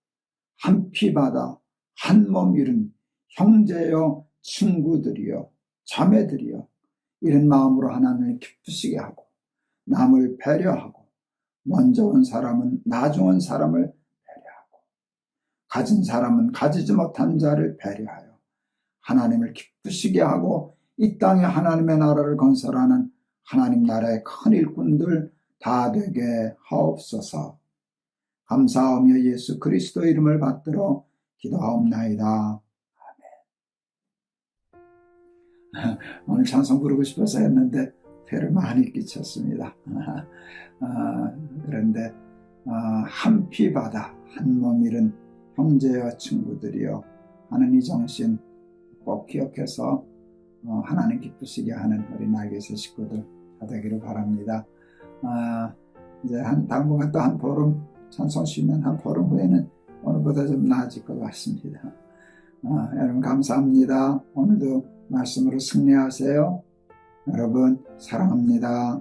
S2: 한 피바다 한 몸 이룬 형제여 친구들이여 자매들이여, 이런 마음으로 하나님을 기쁘시게 하고 남을 배려하고 먼저 온 사람은 나중 온 사람을 배려하고 가진 사람은 가지지 못한 자를 배려하여 하나님을 기쁘시게 하고 이 땅에 하나님의 나라를 건설하는 하나님 나라의 큰 일꾼들 다 되게 하옵소서. 감사하며 예수 그리스도 이름을 받들어 기도하옵나이다. 아멘. 오늘 찬송 부르고 싶어서 했는데 폐를 많이 끼쳤습니다. 그런데 한 피바다 한 몸 이룬 형제여 친구들이여 하는 이 정신 꼭 기억해서 하나님 기쁘시게 하는 우리 나에게서 식구들 다 되기를 바랍니다. 이제 당분간 또 한 보름 찬송 쉬면 한 보름 후에는 오늘보다 좀 나아질 것 같습니다. 여러분 감사합니다. 오늘도 말씀으로 승리하세요. 여러분 사랑합니다.